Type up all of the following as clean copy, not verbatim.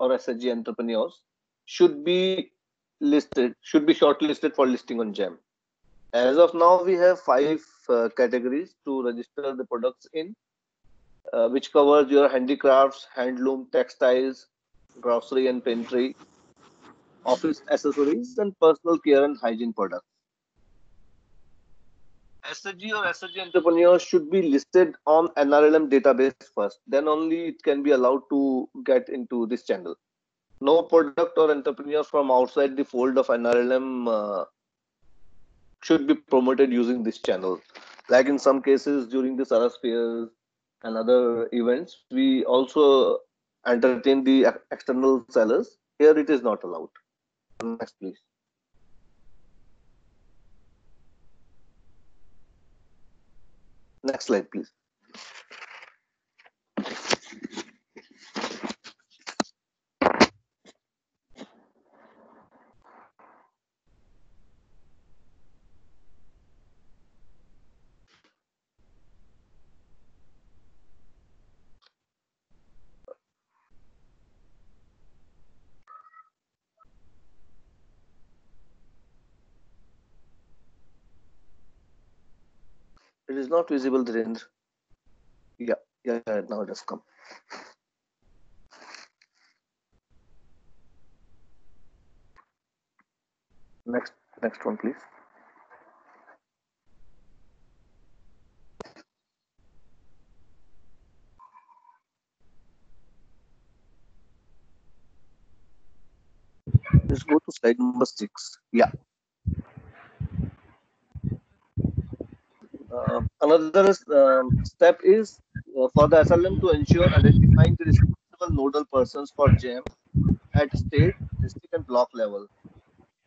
or SHG entrepreneurs should be shortlisted for listing on GEM. As of now, we have 5 categories to register the products in, which covers your handicrafts, handloom, textiles, grocery and pantry, office accessories, and personal care and hygiene products. SHG or SHG entrepreneurs should be listed on NRLM database first. Then only it can be allowed to get into this channel. No product or entrepreneur from outside the fold of NRLM should be promoted using this channel. Like in some cases during the Saras fairs and other events, we also entertain the external sellers. Here it is not allowed. Next, please. Next slide, please. It is not visible, Dhirendra. Yeah, now it has come. Next one, please. Let's go to slide number 6. Yeah. Another step is for the SLM to ensure identifying the responsible nodal persons for GEM at state, district, and block level.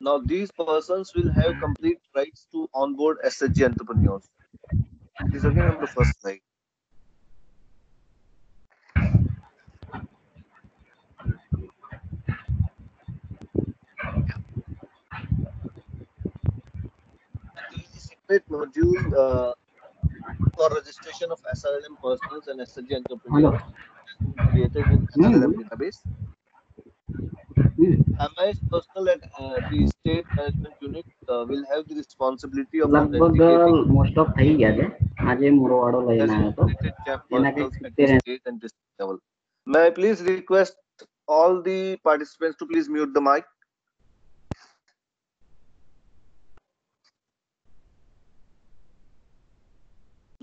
Now, these persons will have complete rights to onboard SHG entrepreneurs. It is again on the first slide. There is a separate module for registration of SRLM personals and SHG entrepreneurs created in SRLM database. MIS personnel at the state management unit will have the responsibility of authenticating most of થઈ ગયા છે આજે મોરો વાળો લઈને આવ્યો તો GEM એના personals કંઈક at the state and district level. May I please request all the participants to please mute the mic?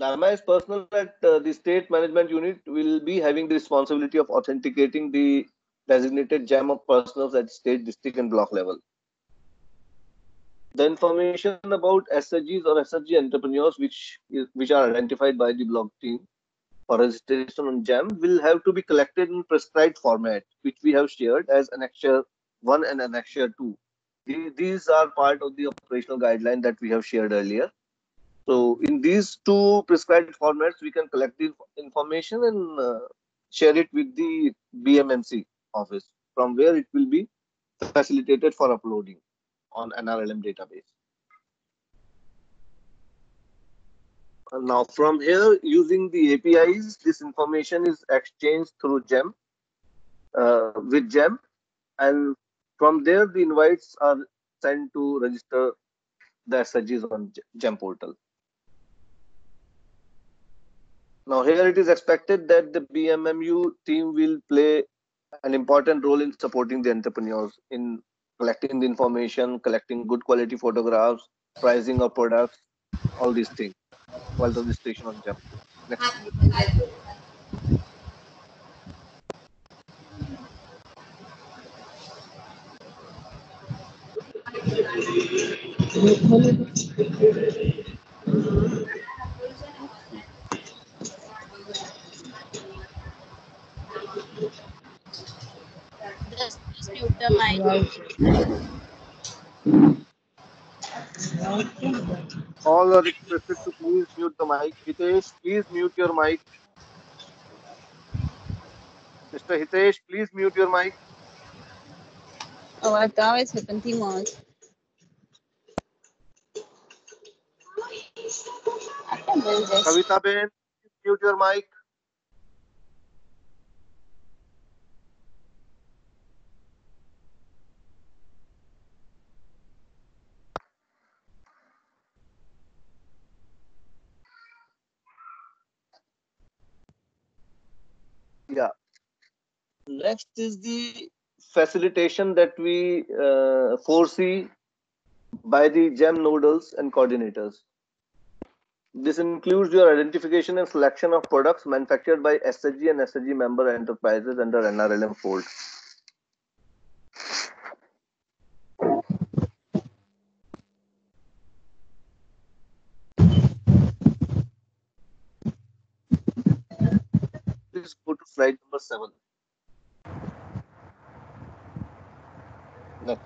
The MIS personnel at the state management unit will be having the responsibility of authenticating the designated GEM of personals at state, district, and block level. The information about SHGs or SHG entrepreneurs which are identified by the block team for registration on GEM will have to be collected in prescribed format, which we have shared as Annexure 1 and Annexure 2. These are part of the operational guideline that we have shared earlier. So in these 2 prescribed formats, we can collect the information and share it with the BMMC office, from where it will be facilitated for uploading on NRLM database. And now from here, using the APIs, this information is exchanged through GEM with GEM, and from there the invites are sent to register the SHGs on GEM portal. Now here it is expected that the BMMU team will play an important role in supporting the entrepreneurs in collecting the information, collecting good quality photographs, pricing of products, all these things while the registration on GEM. Next. Just mute the mic. All are requested to please mute the mic. Hitesh, please mute your mic. Mr. Hitesh, please mute your mic. અવાજ તો આવે છે પણ ધીમો આવે છે. આટલા બોલ જાય. Kavita Ben, please mute your mic. Next is the facilitation that we foresee by the GEM nodals and coordinators. This includes your identification and selection of products manufactured by SHG and SHG member enterprises under NRLM fold. Please go to slide number 7. Next.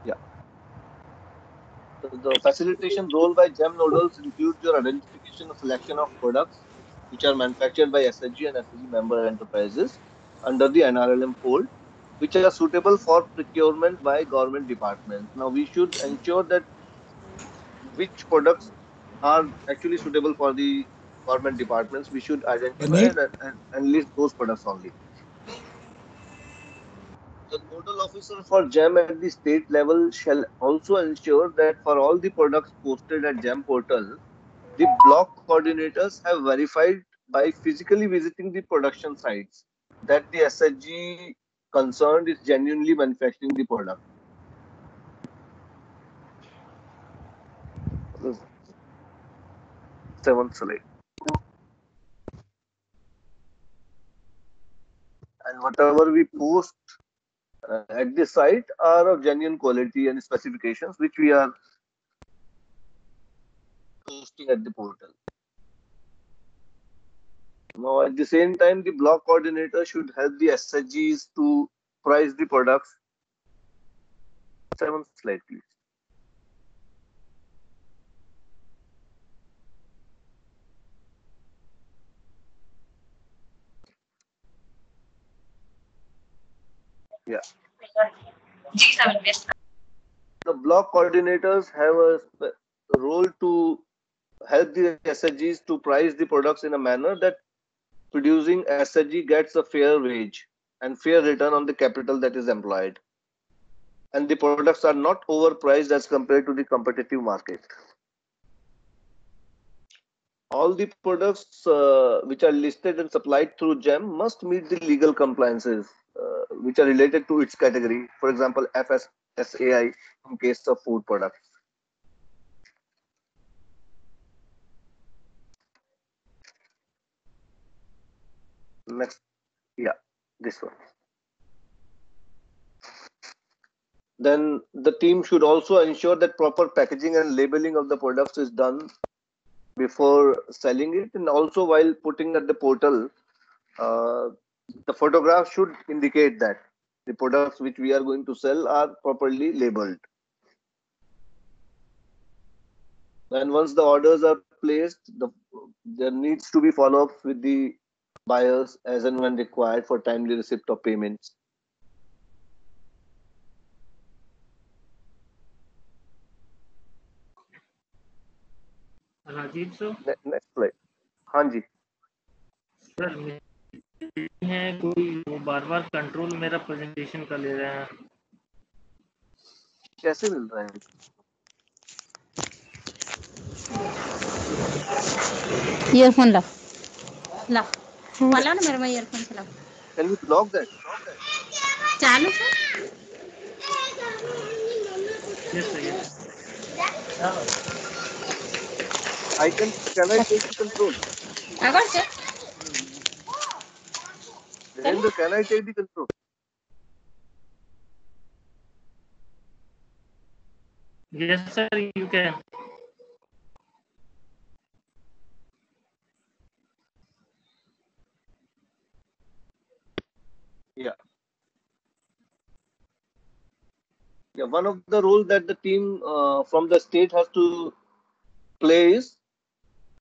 Yeah. So the facilitation role by GEM nodals includes your identification and selection of products which are manufactured by SHG and SHG member enterprises under the NRLM fold, which are suitable for procurement by government departments. Now, we should ensure that which products are actually suitable for the government departments. We should identify and list those products only. The nodal officer for GEM at the state level shall also ensure that for all the products posted at GEM portal, the block coordinators have verified by physically visiting the production sites that the SHG concerned is genuinely manufacturing the product. Seventh slide. And whatever we post at the site are of genuine quality and specifications which we are posting at the portal. Now, at the same time, the block coordinator should help the SHGs to price the products. 7th slide, please. Yeah. The block coordinators have a role to help the SHGs to price the products in a manner that producing SHG gets a fair wage and fair return on the capital that is employed. And the products are not overpriced as compared to the competitive market. All the products which are listed and supplied through GEM must meet the legal compliances which are related to its category. For example, FSSAI in case of food products. Next, yeah, this one. Then the team should also ensure that proper packaging and labeling of the products is done before selling it, and also while putting at the portal, the photograph should indicate that the products which we are going to sell are properly labeled. And once the orders are placed, there needs to be follow-ups with the buyers as and when required for timely receipt of payments. Rajiv sir, next slide. हाँ जी sir है कोई वो बार-बार control मेरा presentation का ले रहे हैं. कैसे मिल रहा है? ईयरफोन ला ला वाला ना मेरे में ईयरफोन चला. Can you block that? चालू है. Yes sir, yes. Can I take the control? अगर से Virendra, can I take the control? Yes sir, you can. Yeah, one of the roles that the team from the state has to play is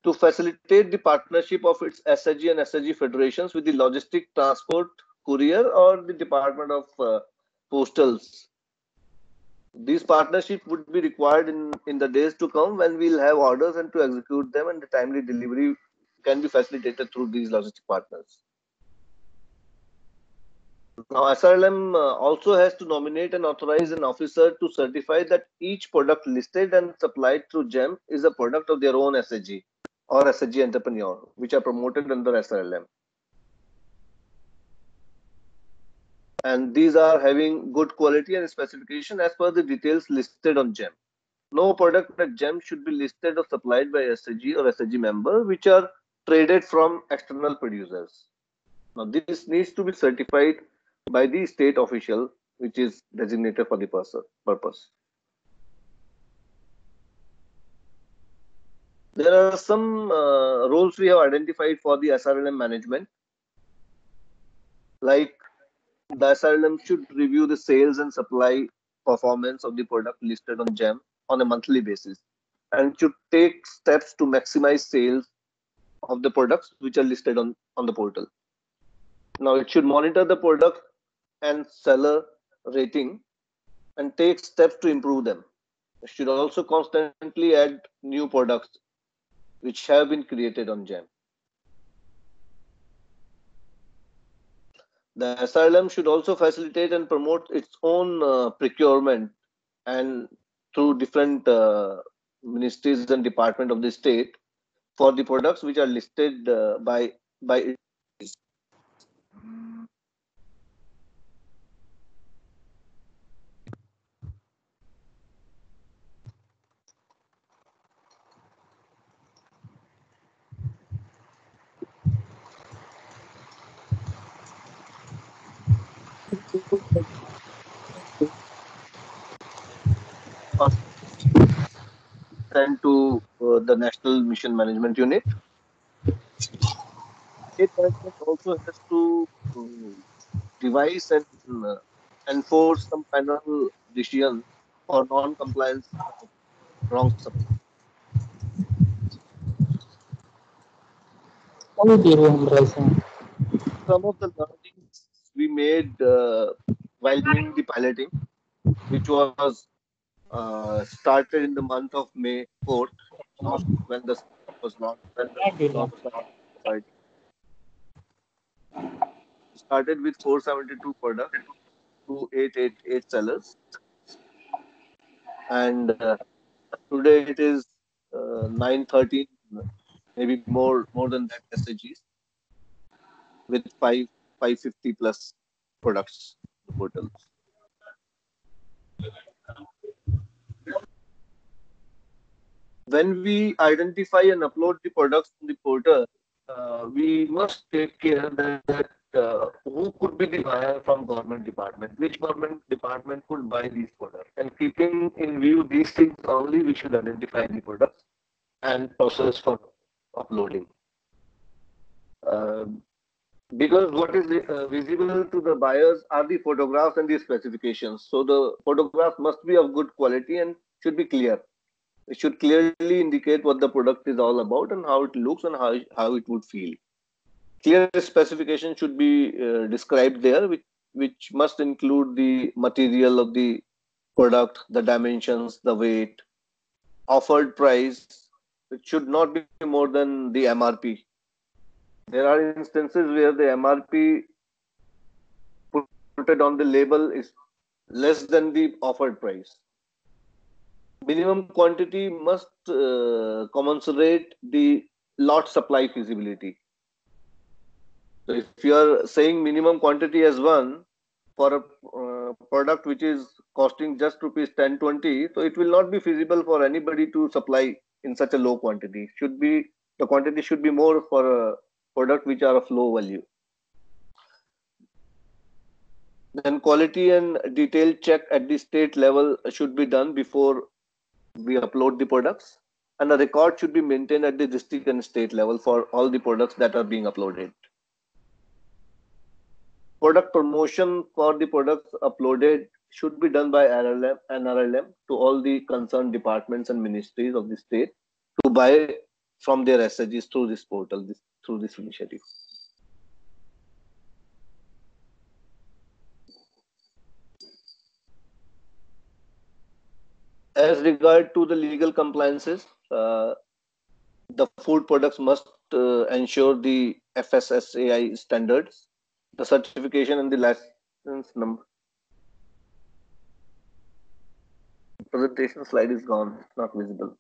to facilitate the partnership of its SHG and SHG federations with the logistic transport, courier, or the Department of Postals. These partnerships would be required in the days to come when we'll have orders and to execute them, and the timely delivery can be facilitated through these logistic partners. Now, SRLM also has to nominate and authorize an officer to certify that each product listed and supplied through GEM is a product of their own SHG or SHG entrepreneur, which are promoted under SRLM. and these are having good quality and specification as per the details listed on GEM. No product at GEM should be listed or supplied by SHG or SHG member which are traded from external producers. Now, this needs to be certified by the state official which is designated for the purpose. There are some roles we have identified for the SRLM management. Like the SRLM should review the sales and supply performance of the product listed on GEM on a monthly basis and should take steps to maximize sales of the products which are listed on the portal. Now, it should monitor the product and seller rating and take steps to improve them. It should also constantly add new products which have been created on GEM. The SRLM should also facilitate and promote its own procurement and through different ministries and department of the state for the products which are listed by it. Sent to the National Mission Management Unit. State management also has to devise and enforce some final decision for non-compliance of wrong supply. Some of the learnings we made while doing the piloting, which was started in the month of May 4th, when the was launched. Started with 472 products to 888 sellers, and today it is 913, maybe more than that SHGs with 550 plus products on the portal. When we identify and upload the products in the portal, we must take care that who could be the buyer from government department, which government department could buy these products. And keeping in view these things only, we should identify the products and process for uploading. Because what is visible to the buyers are the photographs and the specifications. So the photograph must be of good quality and should be clear. It should clearly indicate what the product is all about and how it looks and how it would feel. Clear specification should be described there, which must include the material of the product, the dimensions, the weight, offered price. It should not be more than the MRP. There are instances where the MRP put on the label is less than the offered price. Minimum quantity must commensurate the lot supply feasibility. So if you are saying minimum quantity as 1 for a product which is costing just rupees 10-20, so it will not be feasible for anybody to supply in such a low quantity. The quantity should be more for a product which are of low value. Then quality and detailed check at the state level should be done before we upload the products, and a record should be maintained at the district and state level for all the products that are being uploaded. Product promotion for the products uploaded should be done by NRLM to all the concerned departments and ministries of the state to buy from their SHGs through this portal, through this initiative. As regard to the legal compliances, the food products must ensure the FSSAI standards, the certification and the license number. Presentation slide is gone, it's not visible.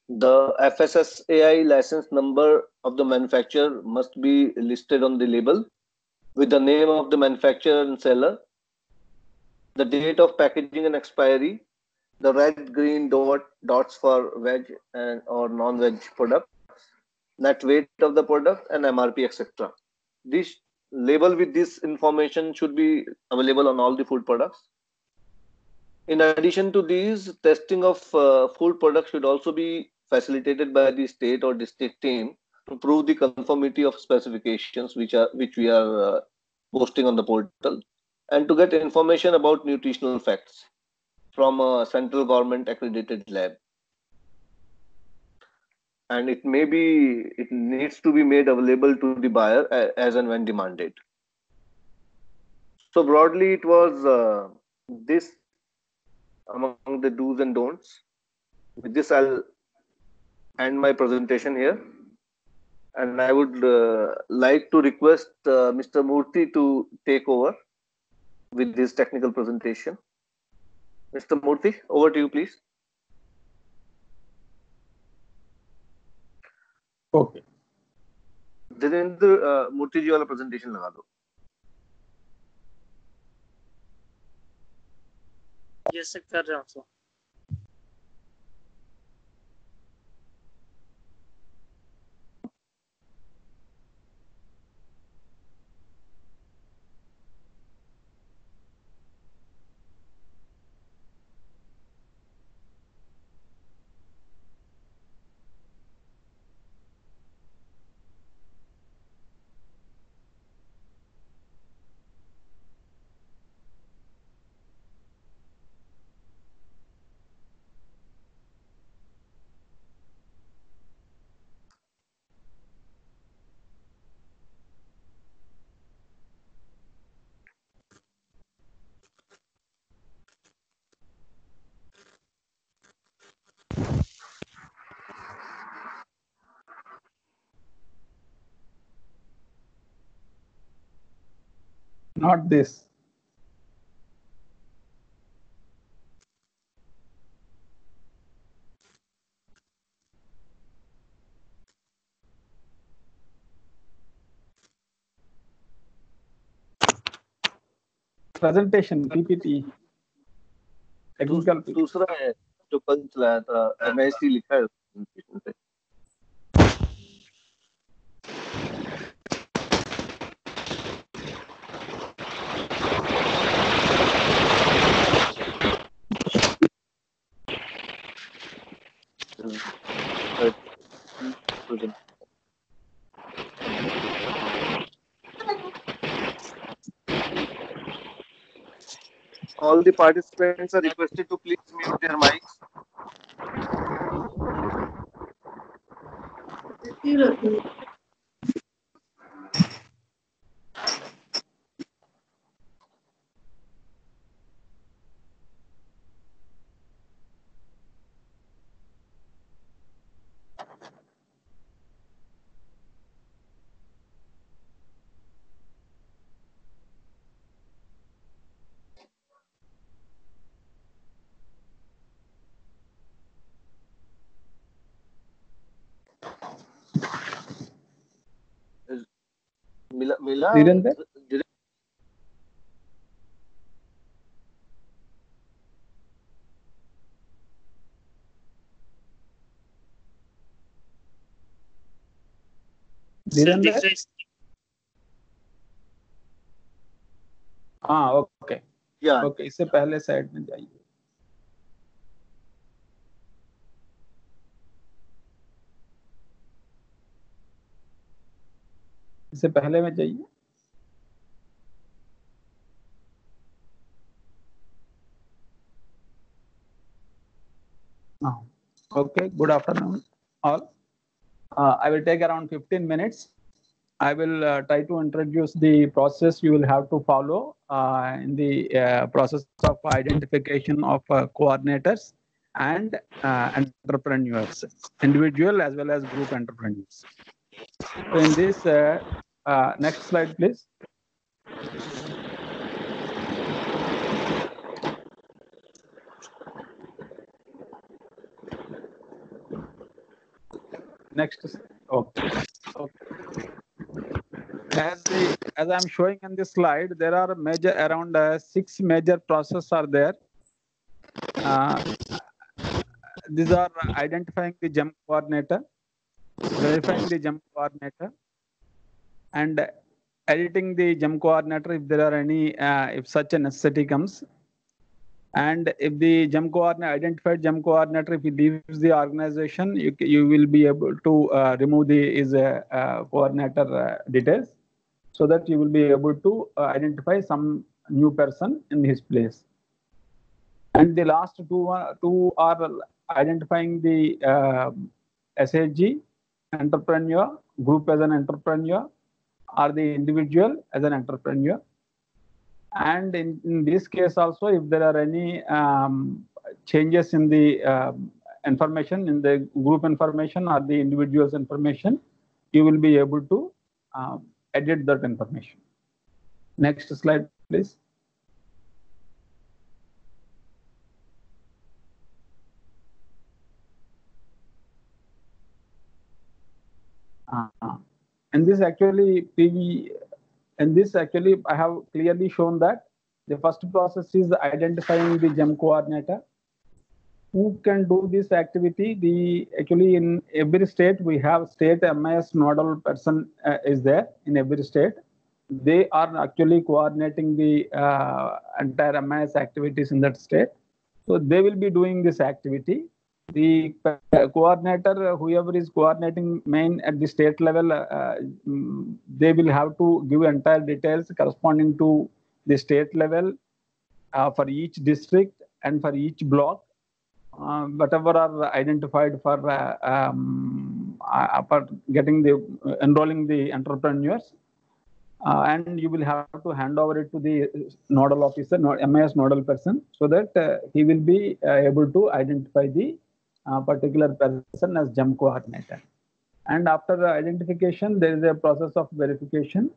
The FSSAI license number of the manufacturer must be listed on the label with the name of the manufacturer and seller, the date of packaging and expiry, the red green dots for veg and or non-veg products, net weight of the product, and MRP, etc. This label with this information should be available on all the food products. In addition to these, testing of food products should also be facilitated by the state or district team to prove the conformity of specifications which we are posting on the portal, and to get information about nutritional facts from a central government accredited lab. And it needs to be made available to the buyer as and when demanded. So broadly, it was this among the do's and don'ts. With this, I'll end my presentation here, and I would like to request Mr. Murthy to take over with this technical presentation. Mr. Murthy, over to you, please. Okay. Dhirendra मूर्ति जी वाला presentation लगा दो. Yes, sir, कर रहा हूँ sir. Not this. Presentation, PPT. Technical PPT. दूसरा है जो कल चलाया था, MIC लिखा है presentation पे. All the participants are requested to please mute their mics. मिला धीरेन्द्र? धीरेन्द्र? हाँ, ओके. ओके, इससे पहले साइड में जाइए. इससे पहले में जाइए. Okay, good afternoon all. I will take around 15 minutes. I will try to introduce the process you will have to follow in the process of identification of coordinators and entrepreneurs, individual as well as group entrepreneurs. So in this, next slide, please. Next. Okay. Okay. As I'm showing in this slide, there are around 6 major processes are there. These are identifying the jump coordinator, verifying the jump coordinator, and editing the jump coordinator if there are any, if such a necessity comes. And if the identified jump coordinator, if he leaves the organization, you will be able to remove his coordinator details, so that you will be able to identify some new person in his place. And the last two are identifying the SHG, entrepreneur, group as an entrepreneur, or the individual as an entrepreneur. And in this case also, if there are any changes in the information, in the group information or the individual's information, you will be able to edit that information. Next slide, please. In this actually I have clearly shown that the first process is identifying the gem coordinator. Who can do this activity? Actually in every state we have state MIS nodal person is there in every state. They are actually coordinating the entire MIS activities in that state. So they will be doing this activity. The coordinator, whoever is coordinating main at the state level, they will have to give entire details corresponding to the state level for each district and for each block, whatever are identified for getting the enrolling the entrepreneurs. And you will have to hand over it to the nodal officer, MIS nodal person, so that he will be able to identify the particular person as jump coordinator. And after the identification, there is a process of verification,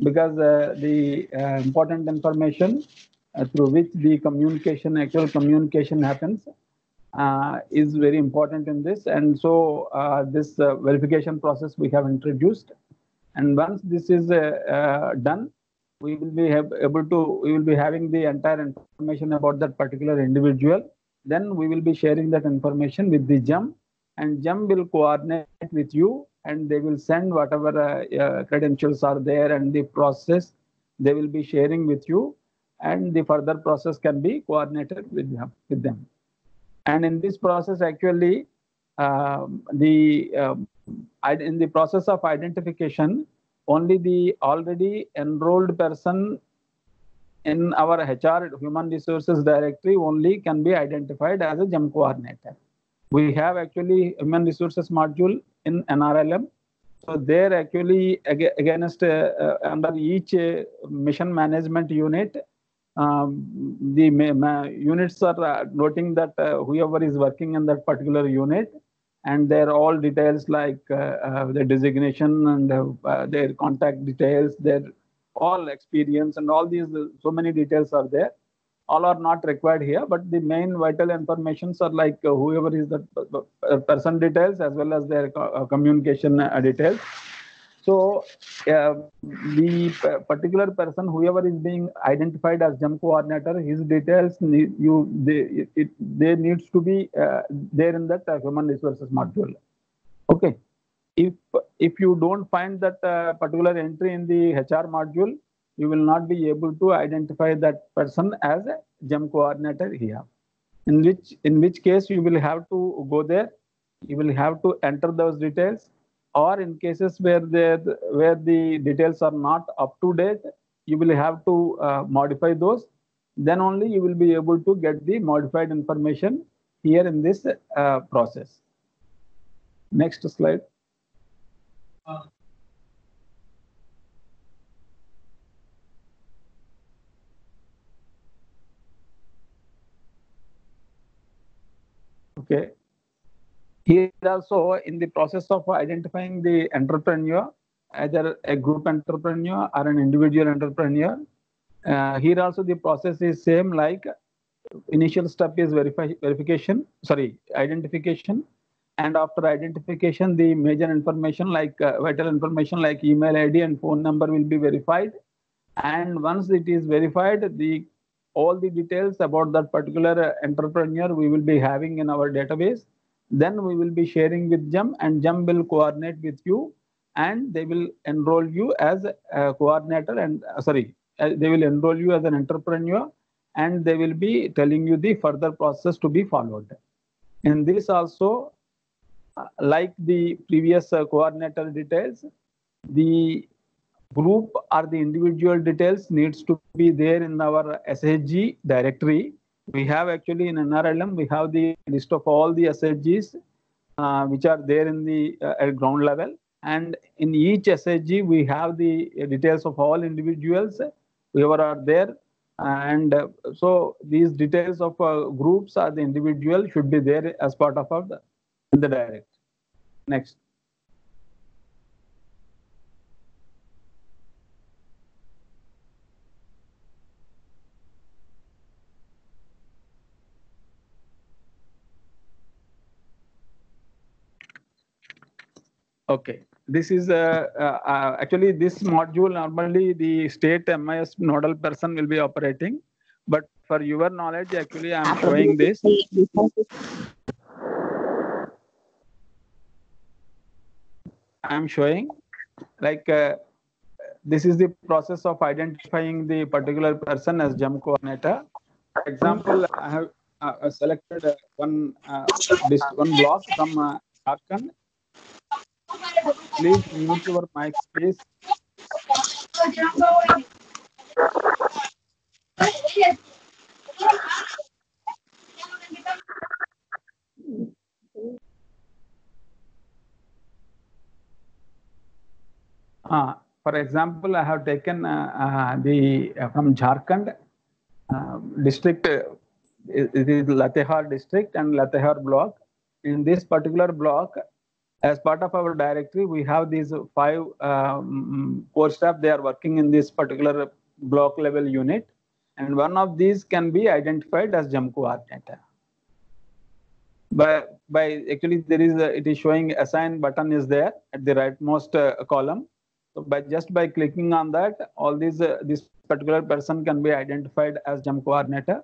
because the important information through which the actual communication happens is very important in this. And so this verification process we have introduced. And once this is done, we will be having the entire information about that particular individual. Then we will be sharing that information with the GEM, and GEM will coordinate with you, and they will send whatever credentials are there and the process they will be sharing with you, and the further process can be coordinated with them. And in this process, actually, in the process of identification, only the already enrolled person in our HR human resources directory only can be identified as a GEM coordinator. We have actually human resources module in NRLM. So there actually against under each mission management unit, the units are noting that whoever is working in that particular unit, and their all details like their designation and their contact details, their all experience and all these, so many details are there. All are not required here, but the main vital informations are like whoever is the person details as well as their communication details. So the particular person, whoever is being identified as GEM coordinator, his details they needs to be there in that human resources module. Okay. If you don't find that particular entry in the HR module, you will not be able to identify that person as a GEM coordinator here. In which case you will have to go there, you will have to enter those details, or in cases where the details are not up to date, you will have to modify those. Then only you will be able to get the modified information here in this process. Next slide. Okay. Here also, in the process of identifying the entrepreneur, either a group entrepreneur or an individual entrepreneur, here also the process is same, like initial step is identification. And after identification, the major information like vital information like email ID and phone number will be verified. And once it is verified, all the details about that particular entrepreneur we will be having in our database. Then we will be sharing with GEM, and GEM will coordinate with you, and they will enroll you as a coordinator, and they will enroll you as an entrepreneur, and they will be telling you the further process to be followed. In this also, like the previous coordinator details, the group or the individual details needs to be there in our SHG directory. We have actually in NRLM, we have the list of all the SHGs which are there in the at ground level. And in each SHG, we have the details of all individuals whoever are there. And so these details of groups or the individual should be there as part of the direct. Next. Okay, this is actually this module normally the state MIS nodal person will be operating, but for your knowledge, actually I am showing this. I am showing like this is the process of identifying the particular person as GEM coordinator. For example, I have selected one block from Jharkhand. Please mute your mic, please. For example, I have taken from Jharkhand district. It is Latehar district and Latehar block. In this particular block, as part of our directory, we have these 5 core staff. They are working in this particular block level unit, and one of these can be identified as GEM coordinator. By actually there is it is showing assign button is there at the rightmost column. So just by clicking on that, all these this particular person can be identified as GEM coordinator,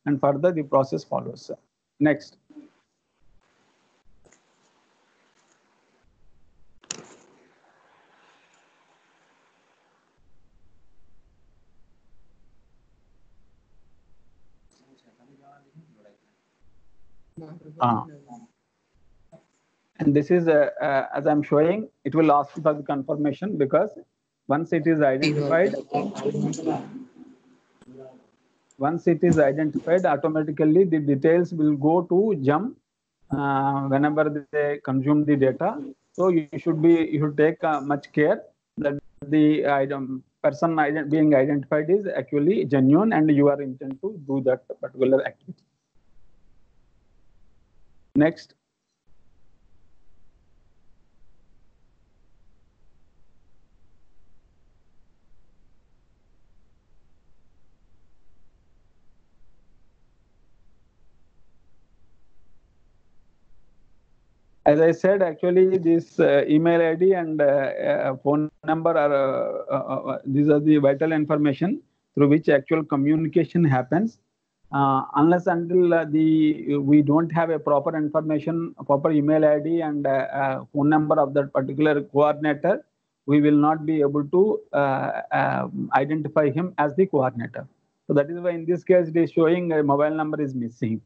and further the process follows. Next. And this is as I'm showing, it will ask for the confirmation, because once it is identified, automatically the details will go to GEM whenever they consume the data. So you should take much care that the person being identified is actually genuine and you are intent to do that particular activity. Next. As I said, actually this email ID and phone number are these are the vital information through which actual communication happens. Unless until we don't have a proper information, proper email ID and phone number of that particular coordinator, we will not be able to identify him as the coordinator. So that is why in this case it is showing a mobile number is missing.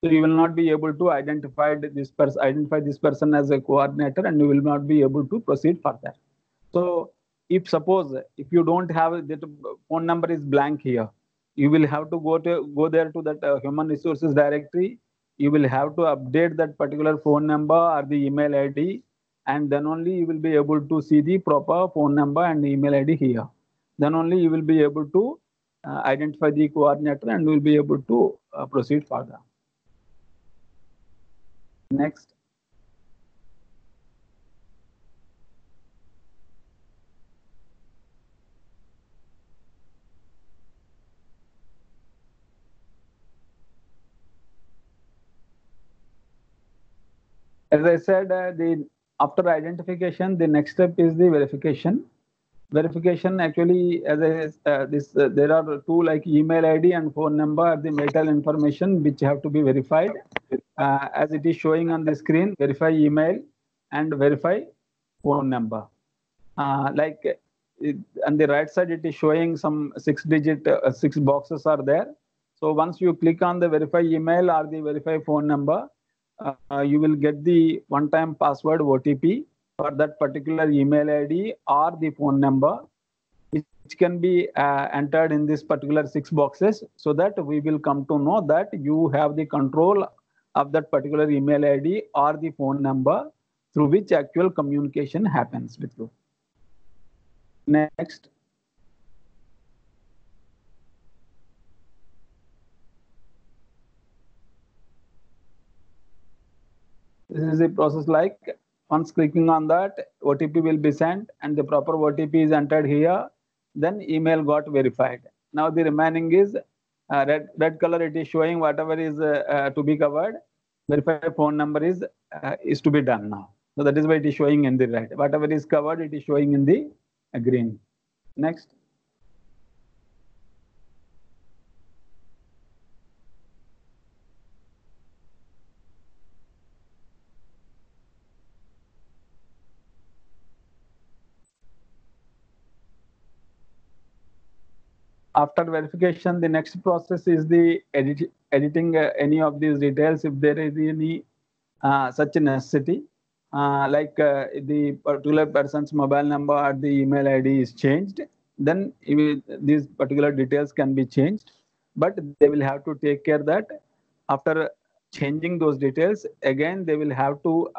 So you will not be able to identify this person as a coordinator, and you will not be able to proceed further. So if you don't have that phone number is blank here, you will have to go there to that human resources directory. You will have to update that particular phone number or the email ID, and then only you will be able to see the proper phone number and email ID here. Then only you will be able to identify the coordinator and will be able to proceed further. Next. As I said, after identification, the next step is the verification. Verification actually, as there are two, like email ID and phone number, the vital information which have to be verified. As it is showing on the screen, verify email and verify phone number. On the right side, it is showing some 6-digit 6 boxes are there. So once you click on the verify email or the verify phone number, you will get the one-time password OTP for that particular email ID or the phone number, which can be entered in this particular 6 boxes, so that we will come to know that you have the control of that particular email ID or the phone number through which actual communication happens with you. Next. This is the process. Like once clicking on that, OTP will be sent and the proper OTP is entered here. Then email got verified. Now the remaining is red color. It is showing whatever is to be covered. Verified phone number is to be done now. So that is why it is showing in the red. Whatever is covered, it is showing in the green. Next. After verification, the next process is the editing any of these details if there is any such necessity. The particular person's mobile number or the email ID is changed, then these particular details can be changed. But they will have to take care that after changing those details, again they will have to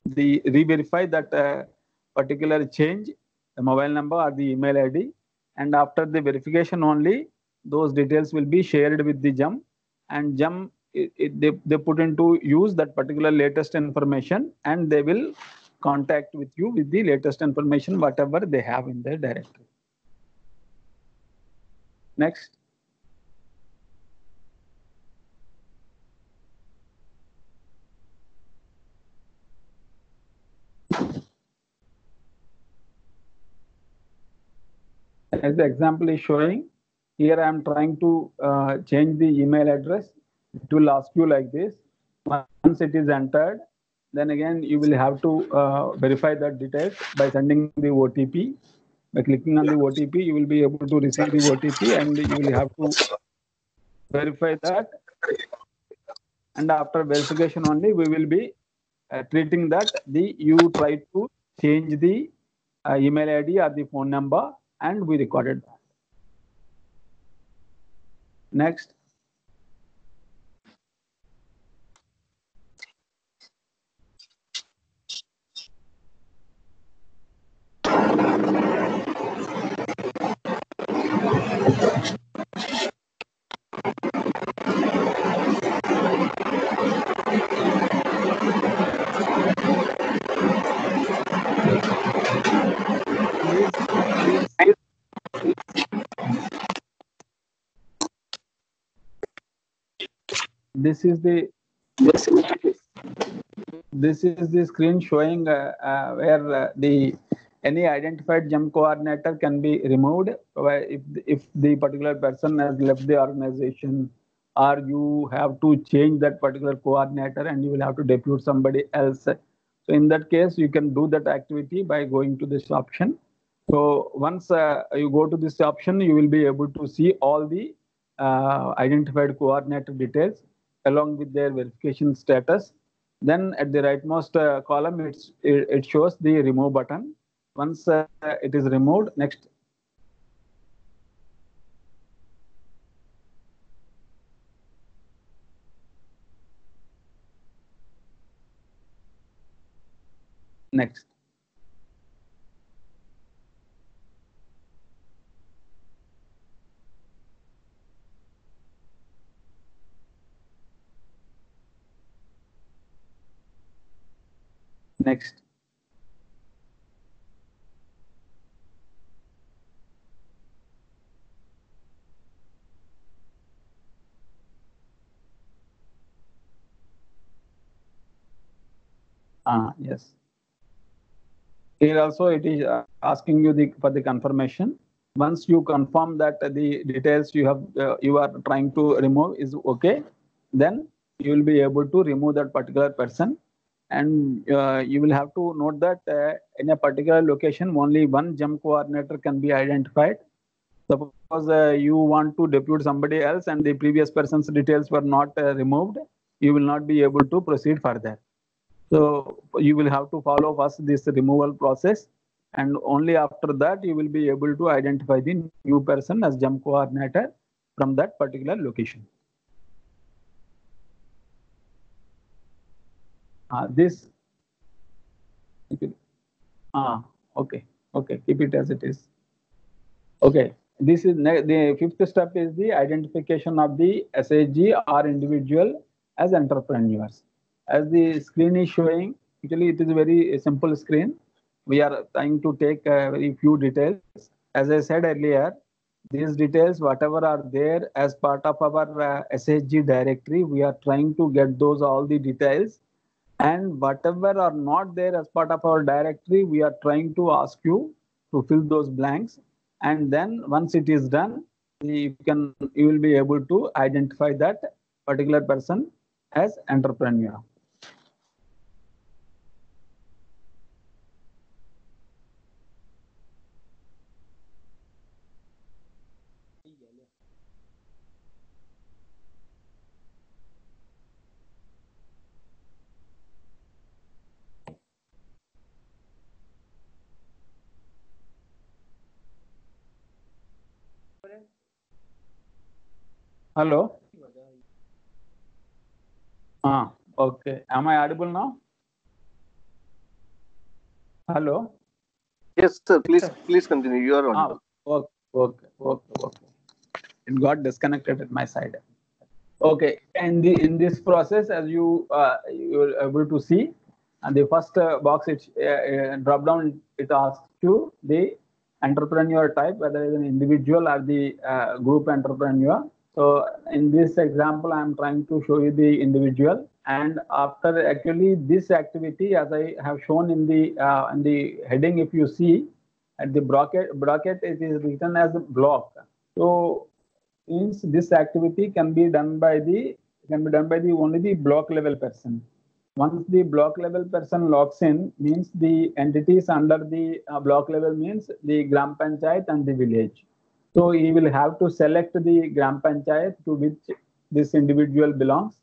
re-verify that particular change, the mobile number or the email ID. And after the verification only, those details will be shared with the GEM, and GEM they put into use that particular latest information, and they will contact with you with the latest information whatever they have in their directory. Next. As the example is showing, here I am trying to change the email address. It will ask you like this. Once it is entered, then again you will have to verify that details by sending the OTP. By clicking on the OTP, you will be able to receive the OTP, and you will have to verify that. And after verification only, we will be treating that you try to change the email ID or the phone number, and we recorded that. Next. This is the screen showing where any identified GEM coordinator can be removed if the particular person has left the organization, or you have to change that particular coordinator and you will have to depute somebody else. So in that case, you can do that activity by going to this option. So once you go to this option, you will be able to see all the identified coordinator details along with their verification status. Then at the rightmost column, it shows the remove button. Once it is removed, next. Next. Next. Yes. Here also it is asking you for the confirmation. Once you confirm that the details you are trying to remove is okay, then you will be able to remove that particular person. And you will have to note that in a particular location, only one jump coordinator can be identified. Suppose you want to depute somebody else and the previous person's details were not removed, you will not be able to proceed further. So you will have to follow first this removal process, and only after that you will be able to identify the new person as jump coordinator from that particular location. This. Okay. Keep it as it is. Okay. This is the fifth step is the identification of the SHG or individual as entrepreneurs. As the screen is showing, actually it is a very simple screen. We are trying to take very few details. As I said earlier, these details, whatever are there as part of our SHG directory, we are trying to get those all the details. And whatever are not there as part of our directory, we are trying to ask you to fill those blanks. And then once it is done, you will be able to identify that particular person as entrepreneur. Hello. Okay. Am I audible now? Hello. Yes, sir. Please continue. You are audible. Okay. It got disconnected at my side. Okay. And in this process, as you are able to see, and the first box, it drop down, it asks you the entrepreneur type, whether it's an individual or the group entrepreneur. So in this example, I'm trying to show you the individual. And after actually this activity, as I have shown in the heading, if you see at the bracket, it is written as a block. So means this activity can be done by the only the block level person. Once the block level person logs in, means the entities under the block level means the Gram Panchayat and the village. So he will have to select the Gram Panchayat to which this individual belongs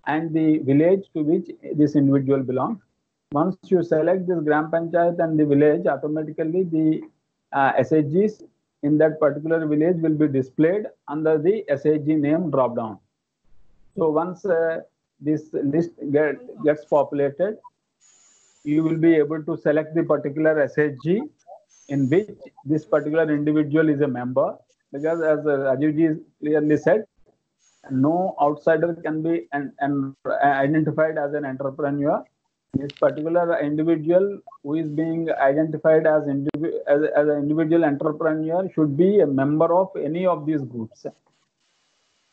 and the village to which this individual belongs. Once you select this Gram Panchayat and the village, automatically the SHGs in that particular village will be displayed under the SHG name drop down. So once this list gets populated, you will be able to select the particular SHG in which this particular individual is a member, because as Rajiv clearly said, no outsider can be identified as an entrepreneur. This particular individual who is being identified as an individual entrepreneur should be a member of any of these groups.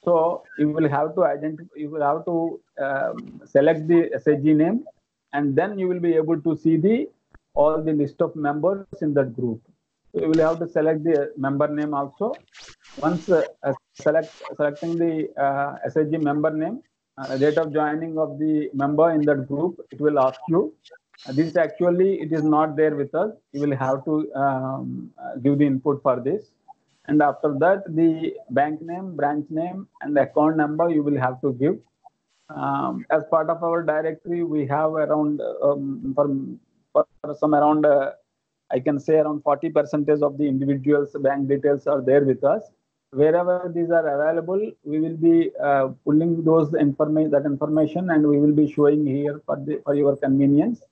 So you will have to select the SHG name, and then you will be able to see all the list of members in that group. So you will have to select the member name also. Once selecting the SHG member name, date of joining of the member in that group, it will ask you. This actually it is not there with us. You will have to give the input for this. And after that, the bank name, branch name, and the account number you will have to give. As part of our directory, we have around I can say around 40% of the individuals' bank details are there with us. Wherever these are available, we will be pulling that information, and we will be showing here for your convenience.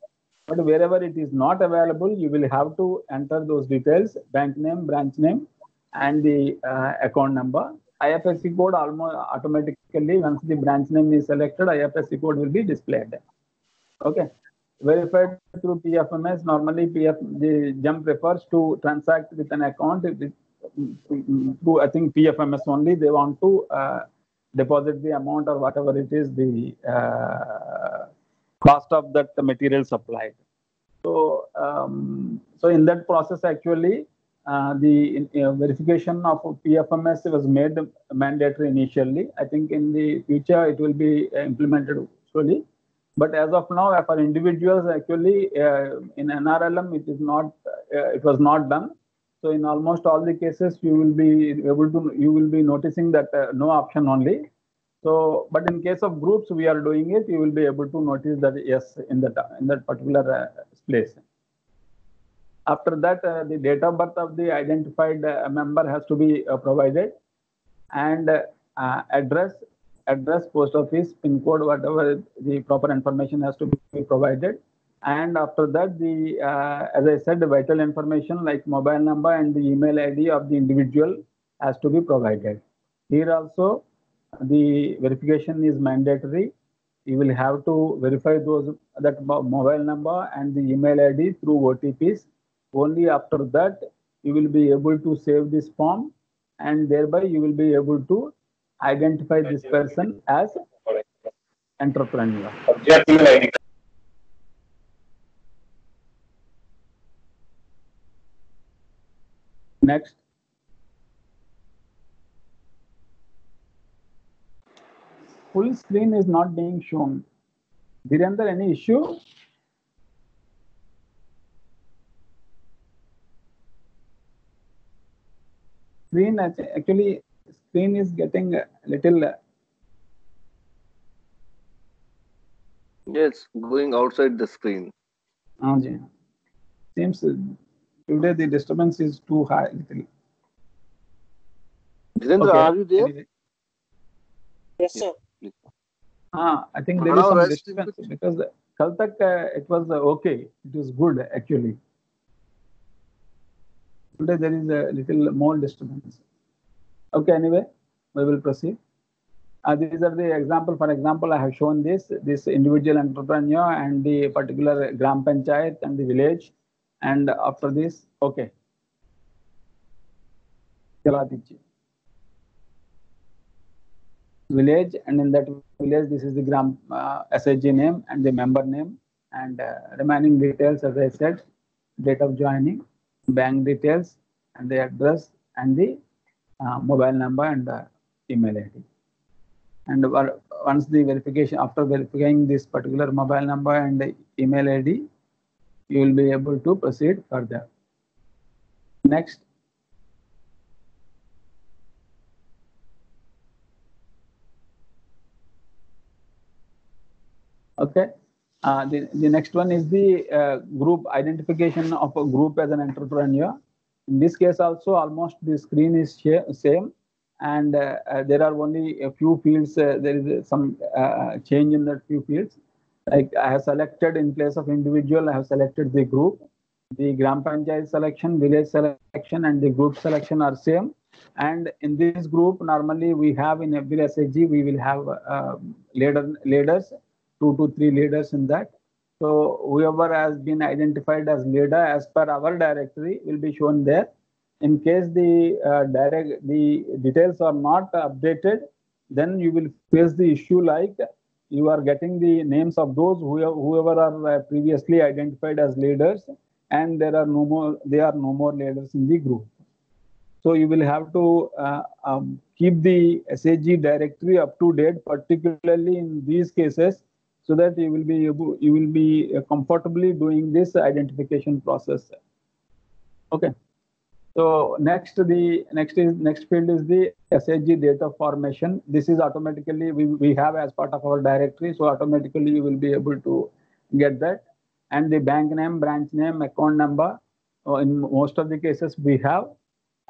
But wherever it is not available, you will have to enter those details: bank name, branch name, and the account number. IFSC code almost automatically, once the branch name is selected, IFSC code will be displayed. Okay. Verified through PFMS. Normally, the JUMP refers to transact with an account through, I think, PFMS only. They want to deposit the amount or whatever it is, the cost of that material supplied. So, so in that process, actually, the verification of PFMS was made mandatory initially. I think in the future it will be implemented slowly. But as of now, for individuals, actually, in NRLM, it was not done. So in almost all the cases, you will be noticing that no option only. So, but in case of groups, we are doing it. You will be able to notice that yes, in that particular place. After that, the date of birth of the identified member has to be provided, and address, post office, pin code, whatever the proper information has to be provided. And after that, as I said, the vital information like mobile number and the email ID of the individual has to be provided. Here also, the verification is mandatory. You will have to verify that mobile number and the email ID through OTPs. Only after that, you will be able to save this form, and thereby you will be able to identify this person as entrepreneur. Next. Full screen is not being shown. Dhirendra, any issue? Screen, actually, screen is getting a little. Yes, going outside the screen. Seems today the disturbance is too high. Little. Dhirendra, Okay. are you there? Anyway. Yes, sir. I think there is some disturbance because kal tak it was okay. It was good actually. Today there is a little more disturbance. Okay, anyway, we will proceed. These are the example. For example, I have shown this individual entrepreneur and the particular gram panchayat and the village. And after this, okay. Village, and in that village, this is the gram SHG name and the member name, and remaining details, as I said, date of joining, bank details, and the address, and the mobile number and the email ID. And once the verification, after verifying this particular mobile number and the email ID, you will be able to proceed further. Next. Okay. The next one is the group identification of a group as an entrepreneur. In this case also, almost the screen is same, and there are only a few fields. There is some change in that few fields. Like I have selected in place of individual, I have selected the group. The gram panchayat selection, village selection, and the group selection are same. And in this group, normally we have in every SHG, we will have leaders, 2 to 3 leaders in that. So whoever has been identified as leader as per our directory will be shown there. In case the details are not updated, then you will face the issue like you are getting the names of those whoever are previously identified as leaders, and there are no more leaders in the group. So you will have to keep the SHG directory up to date, particularly in these cases, so that you will be comfortably doing this identification process. Okay. So next field is the SHG data formation. This is automatically we have as part of our directory, so automatically you will be able to get that. And the bank name, branch name, account number, in most of the cases we have,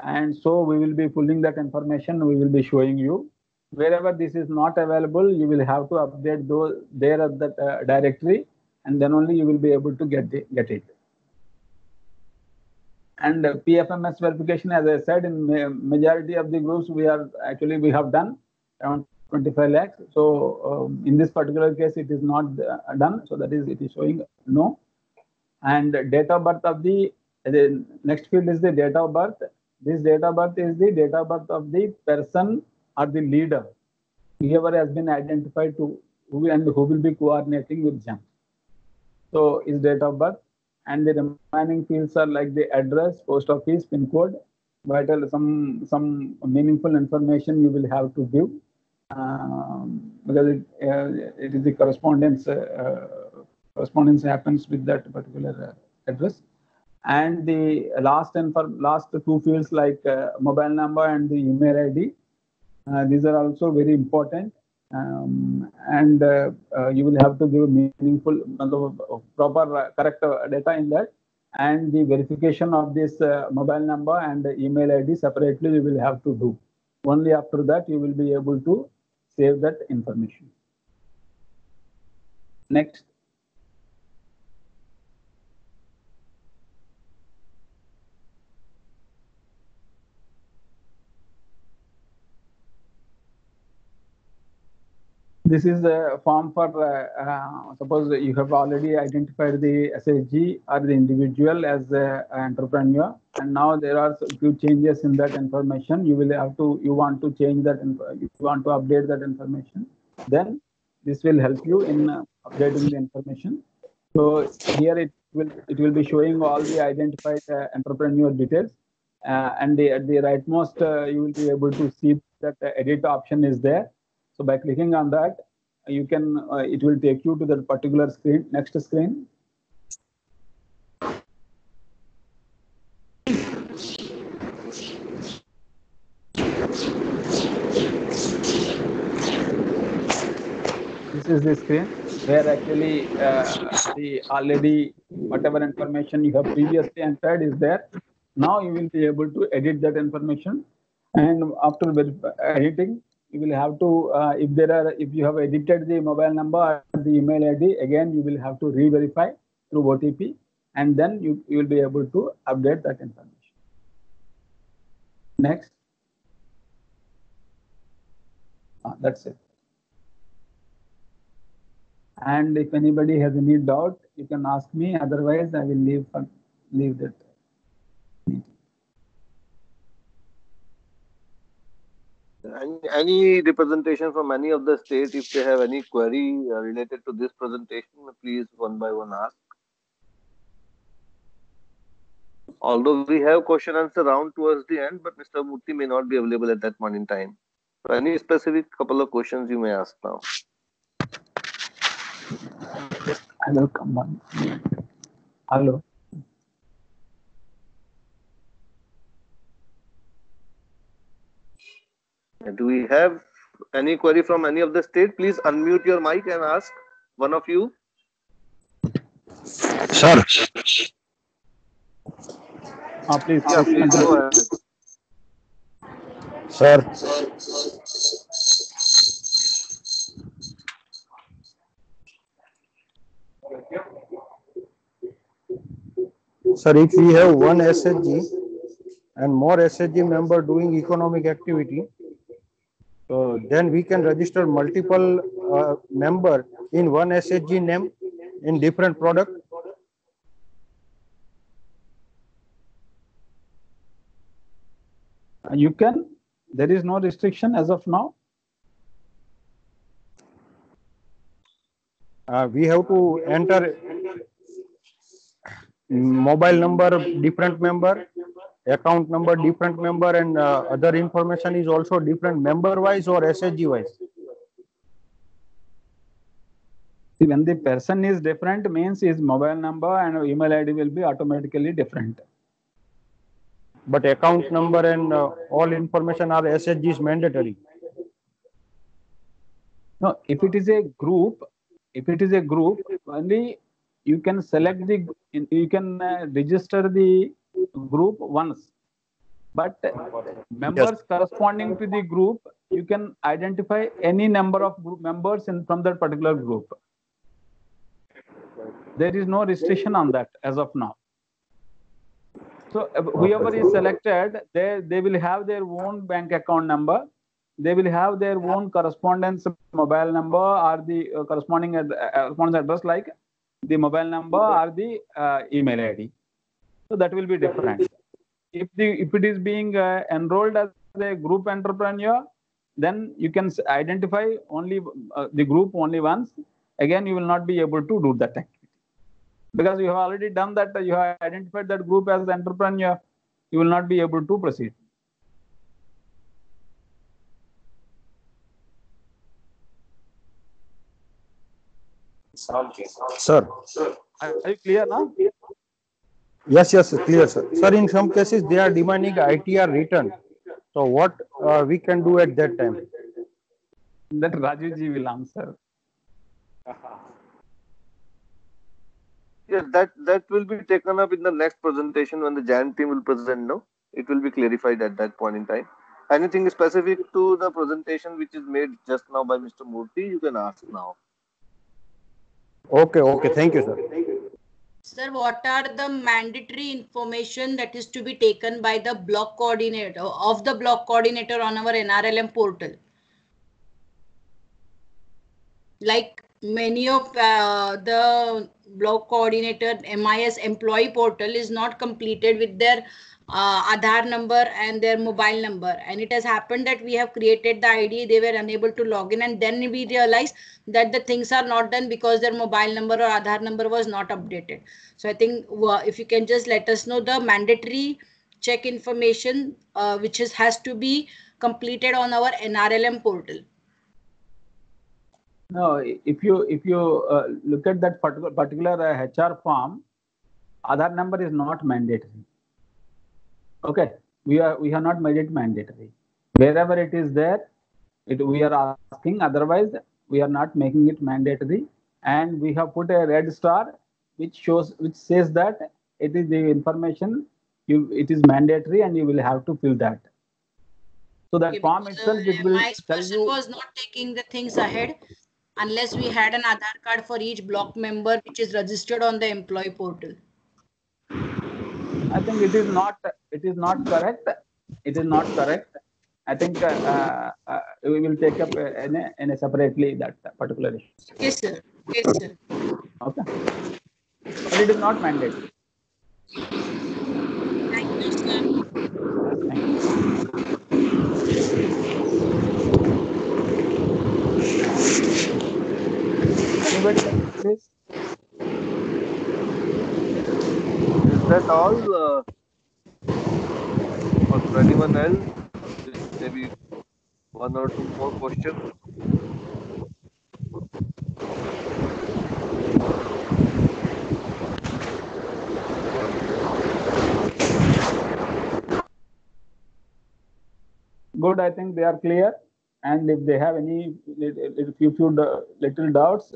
and so we will be pulling that information. We will be showing you. Wherever this is not available, you will have to update those there at that directory, and then only you will be able to get it. And PFMS verification, as I said, in majority of the groups, we have done around 25 lakhs. So in this particular case, it is not done. So that is, it is showing no. And date of birth of the next field is the date of birth. This date of birth is the date of birth of the person or the leader, whoever has been identified to who will be coordinating with them. So his date of birth, and the remaining fields are like the address, post office, pin code, vital some meaningful information you will have to give, because it is the correspondence happens with that particular address. And the last two fields like mobile number and the email ID, these are also very important. And you will have to give meaningful, proper, correct data in that. And the verification of this mobile number and the email ID separately you will have to do. Only after that you will be able to save that information. Next. This is a form for, suppose you have already identified the SHG or the individual as an entrepreneur, and now there are a few changes in that information. You want to change that, you want to update that information. Then this will help you in updating the information. So here it will be showing all the identified entrepreneur details, and at the rightmost you will be able to see that the edit option is there. So by clicking on that, you can it will take you to that particular screen. Next screen. This is the screen where actually the already whatever information you have previously entered is there. Now you will be able to edit that information, and after editing, you will have to if you have edited the mobile number or the email ID, again you will have to re-verify through OTP, and then you will be able to update that information. Next. That's it. And if anybody has any doubt, you can ask me. Otherwise, I will leave that meeting. Any representation from any of the states, if they have any query related to this presentation, please one by one ask. Although we have question answer round towards the end, but Mr. Murthy may not be available at that point in time. So any specific couple of questions you may ask now. I will come on. Hello. Do we have any query from any of the state? Please unmute your mic and ask one of you. Sir. Please. Yeah, please go ahead. Sir. Sir, if we have one SHG and more SHG member doing economic activity, then we can register multiple member in one SHG name in different product. You can. There is no restriction as of now. We have to enter mobile number different member, account number different member, and other information is also different member wise or SHG wise. See, when the person is different, means his mobile number and email ID will be automatically different. But account number and all information are SHG is mandatory. No, if it is a group, only you can select you can register the group once. But members corresponding to the group, you can identify any number of group members from that particular group. There is no restriction on that as of now. So whoever is selected, they will have their own bank account number. They will have their own correspondence mobile number or the corresponding address like the mobile number or the email ID. So that will be different. If it is being enrolled as a group entrepreneur, then you can identify only the group only once. Again, you will not be able to do that activity. Because you have already done that, you have identified that group as the entrepreneur, you will not be able to proceed. Sir. Are you clear now? Yes, clear, sir. Sir, in some cases they are demanding ITR return. So what we can do at that time? That Rajiv ji will answer. Yes, that will be taken up in the next presentation when the Jan team will present. No, it will be clarified at that point in time. Anything specific to the presentation which is made just now by Mr. Murthy, you can ask now. Okay, thank you, sir. Sir, what are the mandatory information that is to be taken by the block coordinator on our NRLM portal? Like many of the block coordinator MIS employee portal is not completed with their Aadhaar number and their mobile number, and it has happened that we have created the ID, they were unable to log in, and then we realized that the things are not done because their mobile number or Aadhaar number was not updated. So I think if you can just let us know the mandatory check information which has to be completed on our NRLM portal. No, if you look at that particular HR form, Aadhaar number is not mandatory. Okay, we have not made it mandatory. Wherever it is there, we are asking. Otherwise, we are not making it mandatory, and we have put a red star which says that it is the information. It is mandatory, and you will have to fill that. So that form itself, it will tell you. Was not taking the things ahead unless we had an Aadhaar card for each block member which is registered on the employee portal. I think it is not correct. It is not correct. I think we will take up in a separately that particular issue. Yes, sir. Okay. But it is not mandatory. Thank you, sir. Thank you. Anybody else, please? Is that all? Or for anyone else, with maybe one or two more questions? Good. I think they are clear. And if they have any little doubts,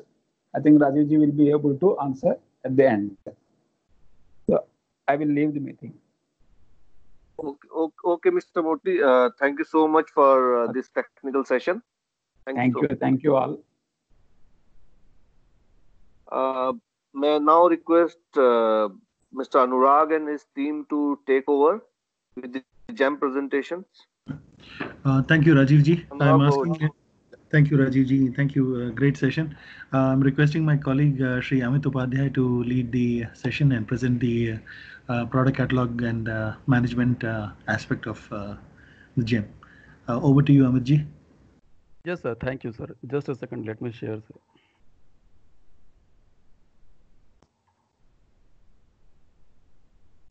I think Rajiv ji will be able to answer at the end. So I will leave the meeting. Okay, Mr. Murthy. Thank you so much for this technical session. Thank you. Thank you all. May I now request Mr. Anurag and his team to take over with the GEM presentations. Thank you, Rajiv ji. I'm Anurag, asking. Thank you, Rajiv ji. Thank you. Great session. I'm requesting my colleague Shri Amit Upadhyay to lead the session and present the product catalog and management aspect of the GEM. Over to you, Amit ji. Yes, sir. Thank you, sir. Just a second. Let me share,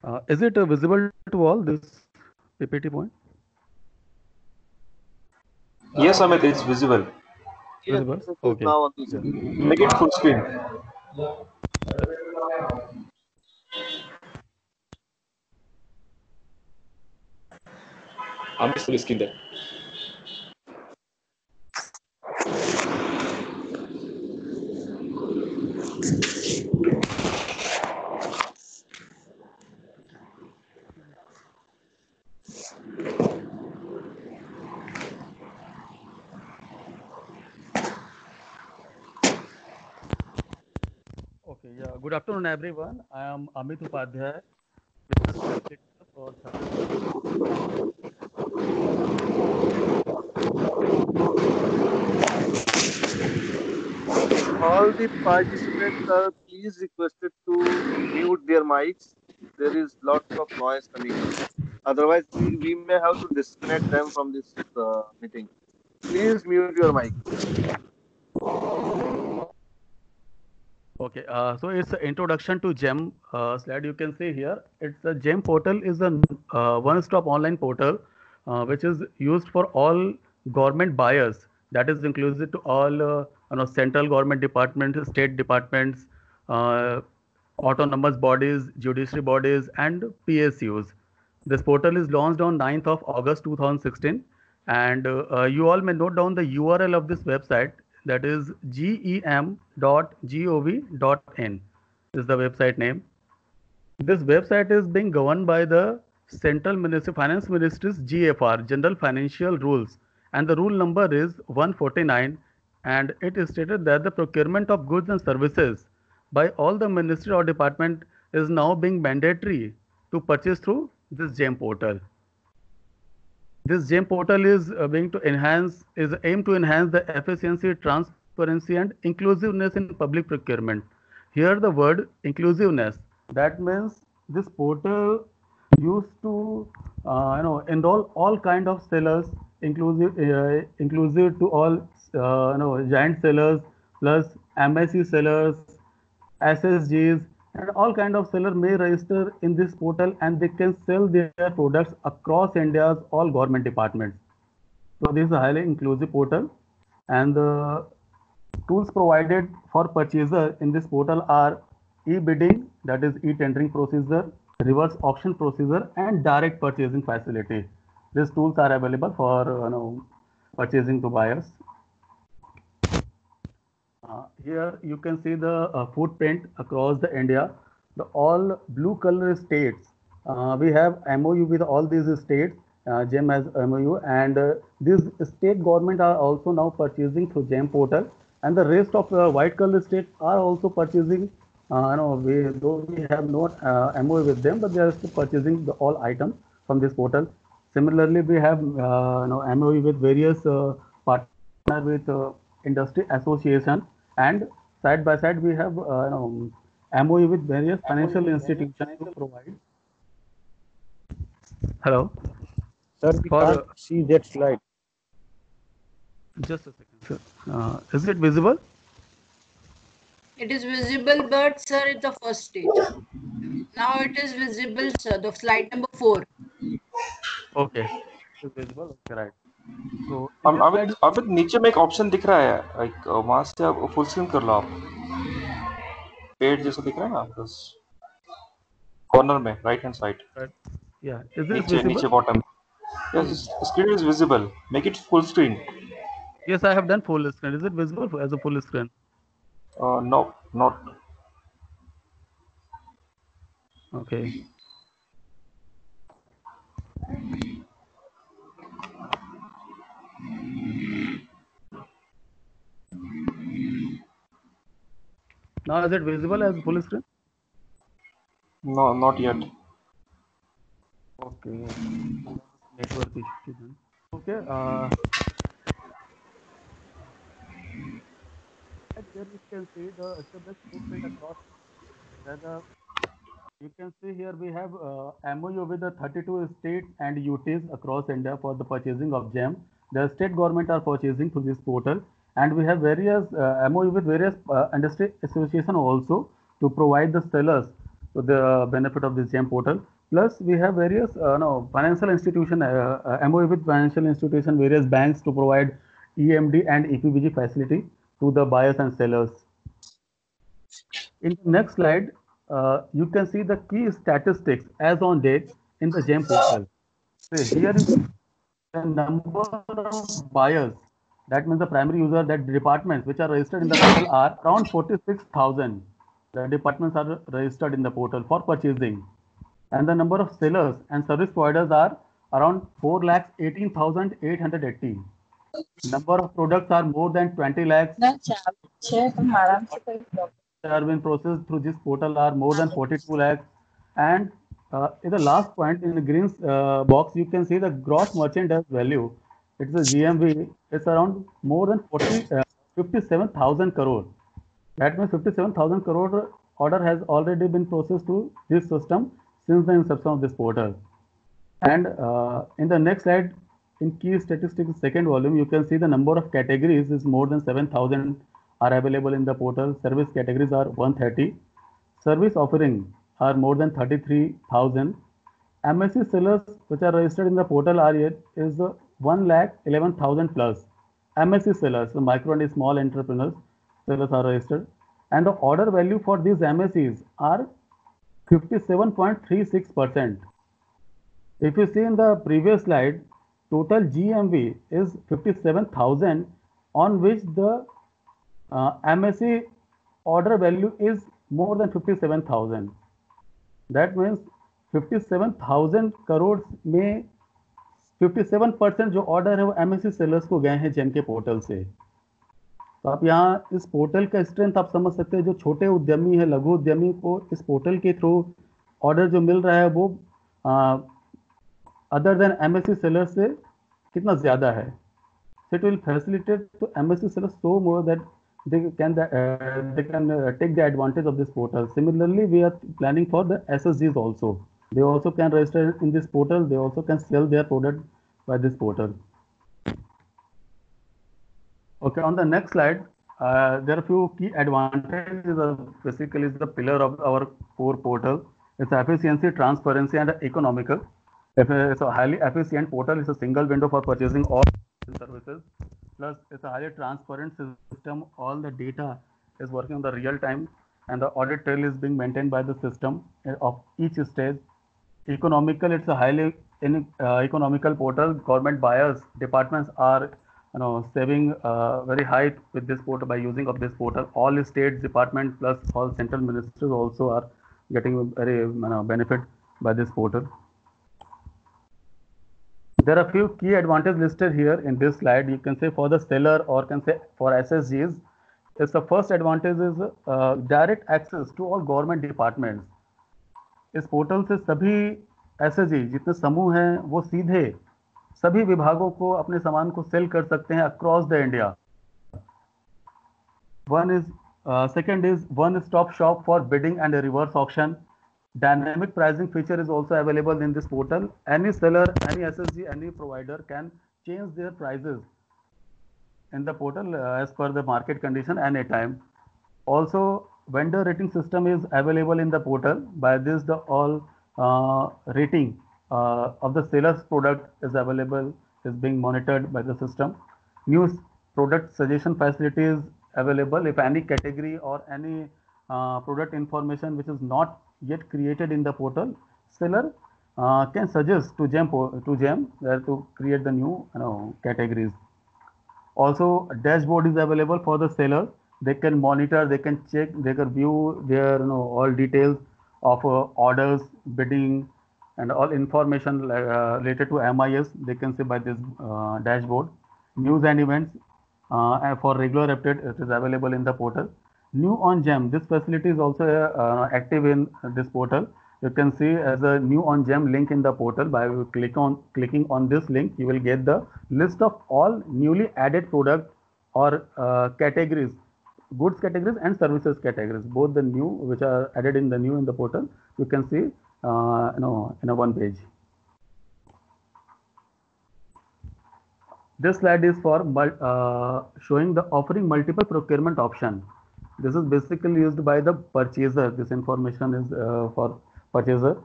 sir. Is it visible to all, this PPT point? Yes, Amit, it's visible. Yes, Visible? it is Okay. now on the Make it full screen. Amit, full screen there. Okay. Yeah. Good afternoon, everyone. I am Amit Upadhyay, business facilitator for all the participants are please requested to mute their mics. There is lots of noise coming up. Otherwise, we may have to disconnect them from this meeting. Please mute your mic. Okay, so it's an introduction to GEM slide. You can see here. It's a GEM portal is a one-stop online portal which is used for all government buyers. That is inclusive to all central government departments, state departments, uh, autonomous bodies, judiciary bodies, and PSUs. This portal is launched on 9th of August 2016, and you all may note down the URL of this website. That is gem.gov.in is the website name. This website is being governed by the Central Ministry Finance Ministry's GFR, General Financial Rules, and the rule number is 149, and it is stated that the procurement of goods and services by all the ministry or department is now being mandatory to purchase through this GEM portal. This GEM portal is aimed to enhance the efficiency, transparency, and inclusiveness in public procurement. Here, the word inclusiveness. That means this portal used to, enroll all kind of sellers, inclusive to all, giant sellers plus MSC sellers, SSGs, and all kind of seller may register in this portal and they can sell their products across India's all government departments. So this is a highly inclusive portal, and the tools provided for purchaser in this portal are e-bidding, that is e-tendering procedure, reverse auction procedure, and direct purchasing facility. These tools are available for purchasing to buyers. Here you can see the footprint across the India. The all blue color states. We have MOU with all these states. GEM has MOU, and these state government are also now purchasing through GEM portal, and the rest of white color states are also purchasing. Though we have not MOU with them, but they are still purchasing all items from this portal. Similarly, we have MOU with various partner with industry association, and side by side we have MOU with various financial institutions to provide. Hello. Sir, we can't see that slide. Just a second, sir. Is it visible? It is visible, but sir, it's the first stage. Now it is visible, sir. The slide number 4. Okay. It is visible. Okay, right. So Amit नीचे में एक option दिख रहा है, like वहां से आप full screen कर लो, आप पेज जैसा दिख रहा है ना, बस कॉर्नर में right hand side. Yeah. Is this visible? नीचे bottom. Yes, screen is visible. Make it full screen. Yes, I have done full screen. Is it visible as a full screen? No, not. Okay. Now is it visible as full screen? No, not yet. Okay. Network issue then. Okay. Here you can see the established footprint across. You can see here we have MOU with the 32 states and UTs across India for the purchasing of GEM. The state government are purchasing through this portal, and we have various MOU with various industry association also to provide the sellers to the benefit of this GEM portal. Plus, we have various financial institution MOU with financial institution, various banks to provide EMD and EPBG facility to the buyers and sellers. In the next slide, you can see the key statistics as on date in the GEM portal. So here is the number of buyers. That means the primary user, that departments which are registered in the portal are around 46,000. The departments are registered in the portal for purchasing. And the number of sellers and service providers are around 4,18,880. Number of products are more than 20 lakhs. Have been processed through this portal are more than 42 lakhs. And in the last point in the green box, you can see the gross merchandise value. It's a GMV. It's around more than 57,000 crore. That means 57,000 crore order has already been processed to this system since the inception of this portal. And in the next slide, in key statistics second volume, you can see the number of categories is more than 7,000 are available in the portal. Service categories are 130. Service offering are more than 33,000. MSc sellers which are registered in the portal are yet is 1,11,000 plus. MSc sellers, the micro and small entrepreneurs sellers are registered, and the order value for these MSCs are 57.36%. If you see in the previous slide, total GMV is 57,000, on which the MSc order value is more than 57,000. That means 57,000 crore में 57% जो order है वो MSc sellers को गए हैं GeM के portal से। तो आप यहाँ इस पोर्टल का स्ट्रेंथ आप समझ सकते हैं, जो छोटे उद्यमी है, लघु उद्यमी को इस पोर्टल के थ्रू ऑर्डर जो मिल रहा है वो अदर देन MSc सेलर से कितना ज़्यादा है। It will facilitate to MSc sellers so more that they can take the advantage of this portal. Similarly, we are planning for the SSGs also. They also can register in this portal. They also can sell their product by this portal. Okay, on the next slide, there are a few key advantages. Basically, it's the pillar of our core portal. It's efficiency, transparency, and economical. It's a highly efficient portal. It's a single window for purchasing all services. Plus, it's a highly transparent system. All the data is working on the real time, and the audit trail is being maintained by the system of each stage. Economical, it's a highly economical portal. Government buyers, departments are saving very high with this portal by using of this portal. All states, departments plus all central ministers also are getting very benefit by this portal. There are a few key advantages listed here in this slide. You can say for the seller or can say for SSGs. It's the first advantage is direct access to all government departments. इस portal से सभी SSG जितने समूह हैं वो सीधे सभी विभागों को अपने सामान को सेल कर सकते हैं across the India. Second is one-stop shop for bidding and reverse auction. Dynamic pricing feature is also available in this portal. Any seller, any SSG, any provider can change their prices in the portal as per the market condition anytime. Also, vendor rating system is available in the portal. By this, the all rating of the seller's product is available, is being monitored by the system. New product suggestion facility is available. If any category or any product information which is not yet created in the portal, seller can suggest to GEM to create the new categories. Also, a dashboard is available for the seller. They can monitor, they can check, they can view their all details of orders, bidding, and all information related to MIS. They can see by this dashboard. News and events for regular update, it is available in the portal. New on GEM, this facility is also active in this portal. You can see as a new on GEM link in the portal. By clicking on this link, you will get the list of all newly added product or categories, goods categories and services categories, both the new which are added in the new in the portal. You can see in a one page. This slide is for showing the offering multiple procurement option. This is basically used by the purchaser. This information is for purchaser.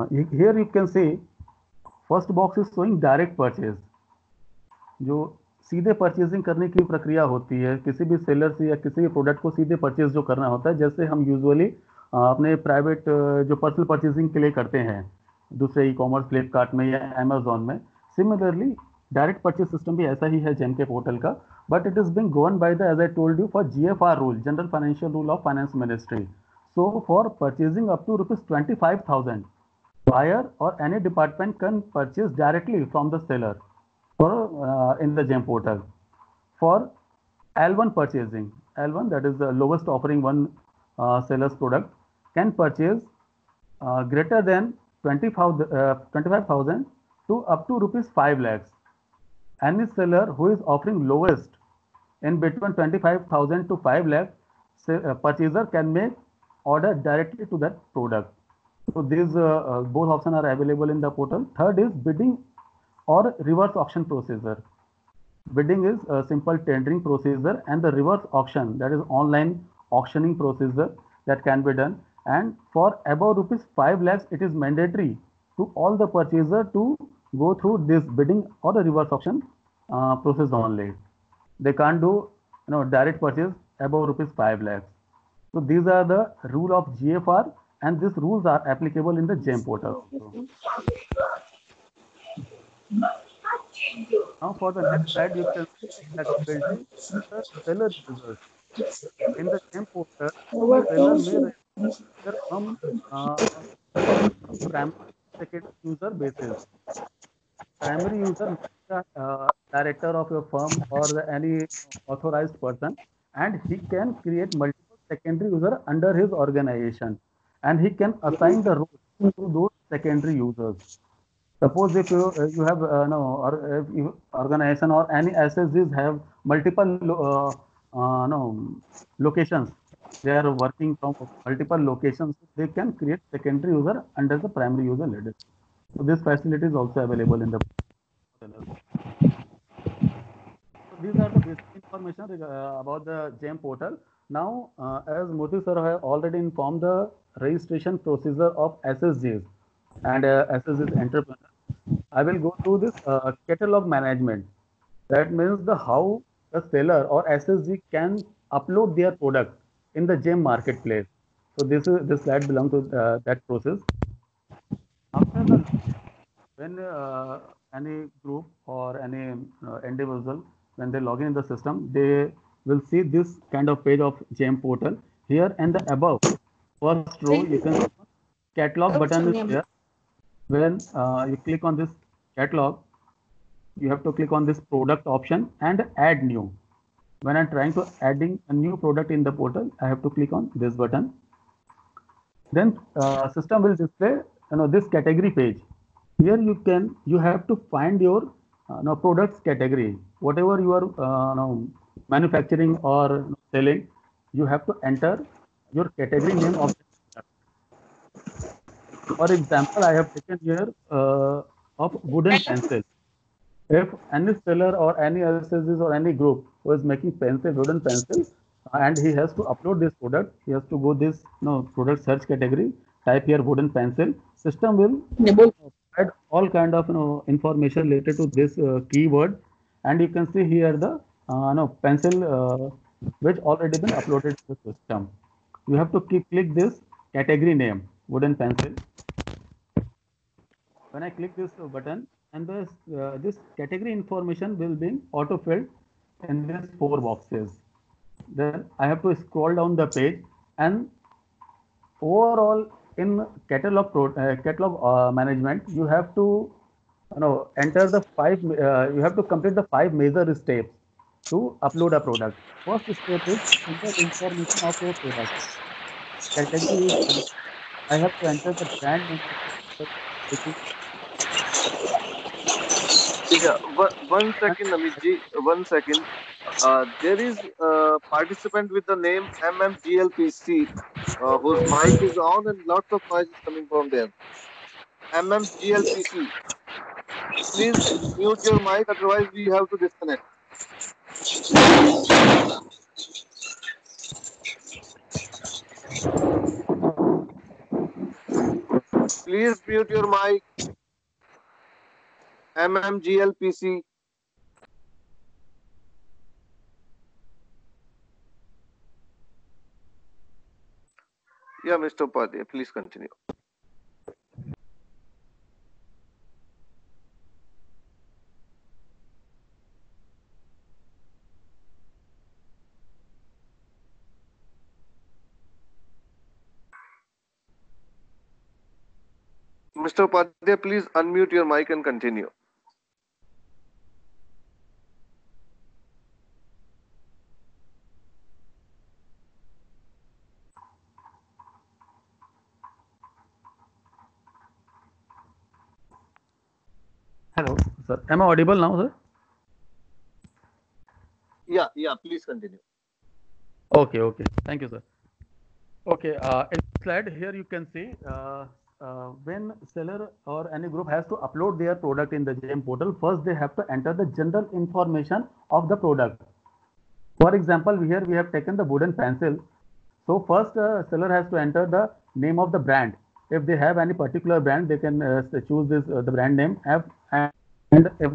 Here you can see first box is showing direct purchase. जो सीधे purchasing करने की प्रक्रिया होती है, किसी भी seller से या किसी भी प्रोडक्ट को सीधे परचेज जो करना होता है, जैसे हम यूजुअली अपने प्राइवेट जो पर्सनल परचेजिंग के लिए करते हैं दूसरे ई-कॉमर्स फ्लिपकार्ट में या अमेजोन में. सिमिलरली डायरेक्ट परचेज सिस्टम भी ऐसा ही है जेम के पोर्टल का, but it is being govern by the as I told you for GFR rule, general financial rule of finance ministry. So for purchasing up to ₹25,000, buyer or any department can purchase directly from the seller in the GEM portal. For L1 purchasing, L1 that is the lowest offering one seller's product can purchase greater than 25,000 to up to ₹5 lakhs. Any seller who is offering lowest in between 25,000 to 5 lakh, purchaser can make order directly to that product. So these both options are available in the portal. Third is bidding or reverse auction procedure. Bidding is a simple tendering procedure, and the reverse auction, that is online auctioning procedure, that can be done. And for above rupees 5 lakhs, it is mandatory to all the purchaser to go through this bidding or the reverse auction process only. They can't do direct purchase above rupees 5 lakhs. So these are the rule of GFR, and these rules are applicable in the GEM portal also. Now for the next slide, you can see that building the seller users. In the GEM portal, seller may register from primary secondary user basis. Primary user may be the director of your firm or any authorized person, and he can create multiple secondary user under his organization, and he can assign the roles to those secondary users. Suppose if you have no, or if organization or any SSGs have multiple no locations, they are working from multiple locations, they can create secondary user under the primary user leader. So this facility is also available in the portal. So these are the basic information about the GEM portal. Now, as Murthy sir have already informed the registration procedure of SSGs and SSGs entrepreneurs, I will go through this catalog management. That means the how the seller or SSG can upload their product in the GEM marketplace. So this slide belongs to that process. After the when any group or any individual, when they log in the system, they will see this kind of page of GEM portal. Here and the above first row, you can see catalog button is there. When you click on this catalog, you have to click on this product option and add new. When I'm trying to adding a new product in the portal, I have to click on this button. Then system will display this category page. Here you have to find your products category. Whatever you are manufacturing or selling, you have to enter your category name of the product. For example, I have taken here of wooden pencil. If any seller or any SSGs or any group who is making wooden pencil, and he has to upload this product, he has to go this product search category, type here wooden pencil. System will add all kind of information related to this keyword, and you can see here the pencil which already been uploaded to the system. You have to click this category name wooden pencil. When I click this button, and this category information will be auto-filled in these 4 boxes. Then I have to scroll down the page, and overall in catalog management, you have to enter the 5. You have to complete the 5 major steps to upload a product. First step is enter information of your product. Category is I have to enter the brand name of the product. Yeah, one second, Amit ji, 1 second. There is a participant with the name MMGLPC, whose mic is on and lots of noise is coming from there. MMGLPC, please mute your mic, otherwise we have to disconnect. Please mute your mic. MMGLPC. Yeah, Mr. Upadhyay, please continue. Mr. Upadhyay, please unmute your mic and continue. Hello, sir. Am I audible now, sir? Yeah, please continue. Okay. Thank you, sir. Okay, in slide here you can see when seller or any group has to upload their product in the GEM portal, first they have to enter the general information of the product. For example, here we have taken the wooden pencil. So first seller has to enter the name of the brand. If they have any particular brand, they can choose this the brand name. And if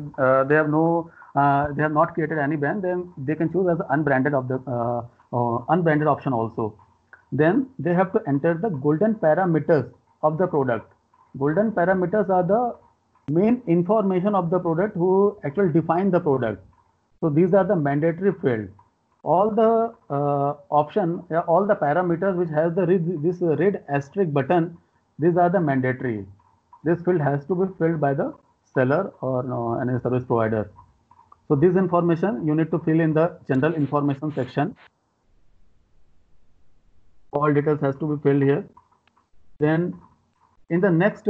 they have not created any brand, then they can choose as unbranded of the unbranded option also. Then they have to enter the golden parameters of the product. Golden parameters are the main information of the product who actually define the product. So these are the mandatory fields. All the all the parameters which has this red asterisk button, these are the mandatory. This field has to be filled by the seller or any service provider. So this information you need to fill in the general information section. All details has to be filled here. Then in the next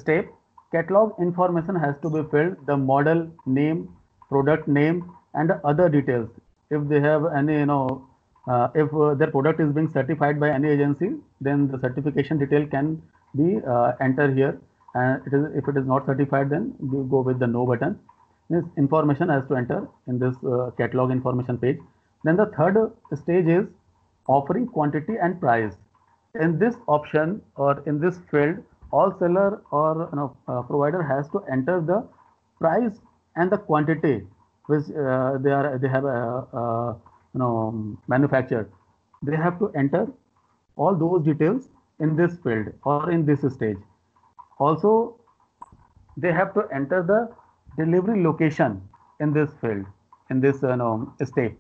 step, catalog information has to be filled, the model name, product name, and other details. If they have any, if their product is being certified by any agency, then the certification detail can be entered here. And if it is not certified, then you go with the no button. This information has to enter in this catalog information page. Then the third stage is offering quantity and price. In this option or in this field, all seller or provider has to enter the price and the quantity which they have manufactured. They have to enter all those details in this field or in this stage. Also, they have to enter the delivery location in this field, in this step.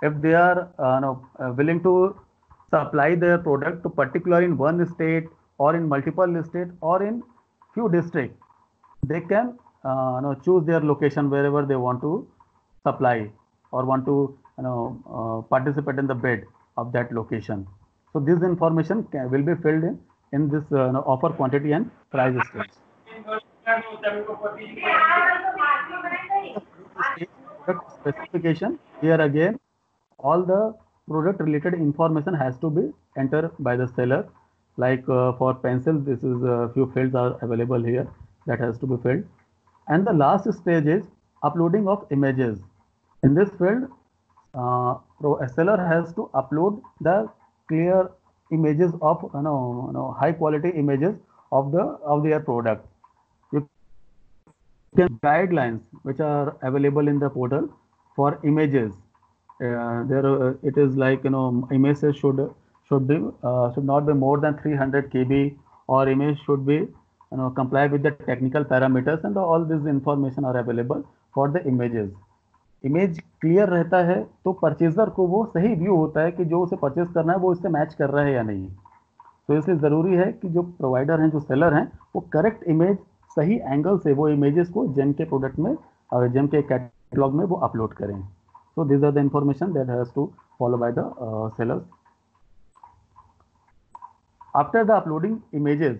If they are willing to supply their product to particular in one state or in multiple states or in few districts, they can choose their location wherever they want to supply or want to participate in the bid of that location. So this information will be filled in this offer quantity and price stage. Product specification, here again all the product related information has to be entered by the seller. Like for pencil, this is a few fields are available here that has to be filled. And the last stage is uploading of images. In this field, a seller has to upload the clear images of high quality images of their product. You can guidelines which are available in the portal for images. There it is like images should not be more than 300 KB, or image should be comply with the technical parameters, and all these information are available for the images. Image clear रहता है तो purchaser को वो सही view होता है कि जो उसे परचेज करना है वो इससे मैच कर रहा है या नहीं. तो इसलिए ज़रूरी है कि जो प्रोवाइडर हैं, जो सेलर हैं, वो करेक्ट इमेज सही एंगल से वो इमेजेस को जेम के प्रोडक्ट में और जेम के कैटलॉग में वो अपलोड करें. So these are the information that has to follow by the sellers. After the uploading images,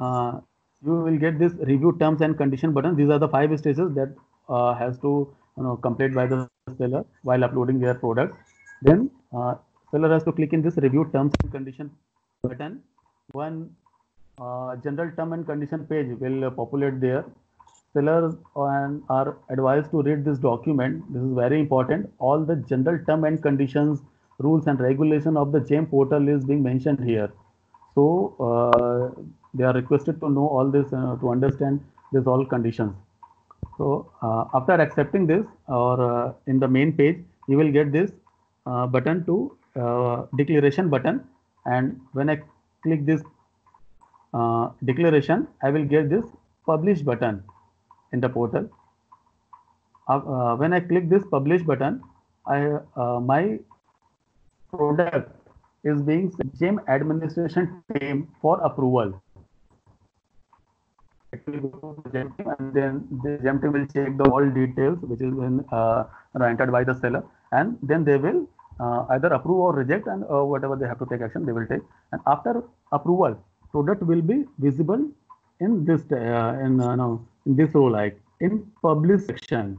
you will get this review terms and condition button. These are the 5 stages that has to complete by the seller while uploading their product. Then seller has to click in this review terms and condition button. One general term and condition page will populate there. Sellers are advised to read this document. This is very important. All the general term and conditions, rules and regulation of the GEM portal is being mentioned here. So they are requested to know all this to understand this all conditions. So after accepting this, or in the main page, you will get this button to declaration button. And when I click this declaration, I will get this publish button in the portal. When I click this publish button, my product is being GEM administration team for approval. It will go to the GEM team, and then the GEM team will check the all details which is entered by the seller, and then they will either approve or reject, and whatever they have to take action they will take. And after approval, product will be visible in this in this row, like in publish section.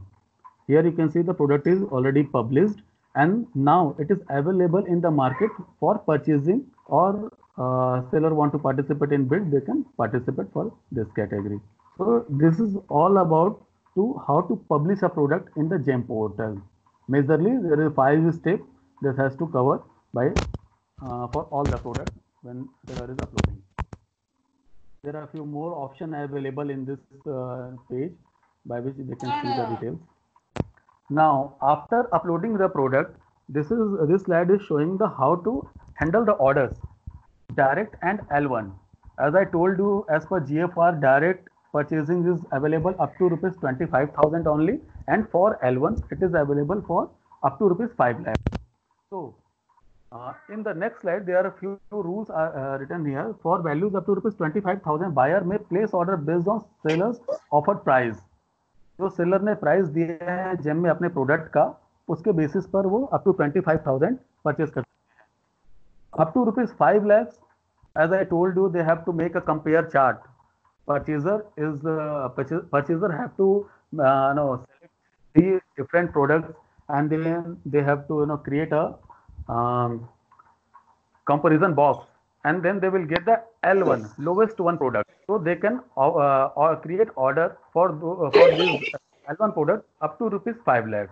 Here you can see the product is already published, and now it is available in the market for purchasing or seller want to participate in bid, they can participate for this category. So this is all about to how to publish a product in the GEM portal. Majorly, there is 5 steps this has to cover by for all the products when seller is uploading. There are a few more options available in this page by which they can see the details. Now, after uploading the product, this slide is showing the how to handle the orders, direct and L1. As I told you, as per GFR, direct purchasing is available up to rupees 25,000 only, and for L1 it is available for up to rupees 5 lakh. So in the next slide, there are a few rules written here. For values up to rupees 25,000, buyer may place order based on seller's offered price. जो seller ने price दिया है GeM में अपने product का, उसके basis पर वो अप टू 25,000 परचेज कर सकते हैं. Up to rupees 5 lakhs, as I told you, they have to make a compare chart. Purchaser have to select 3 different products, and then they have to create a comparison box, and then they will get the L1 lowest one product, so they can create order for this L1 product up to rupees 5 lakhs.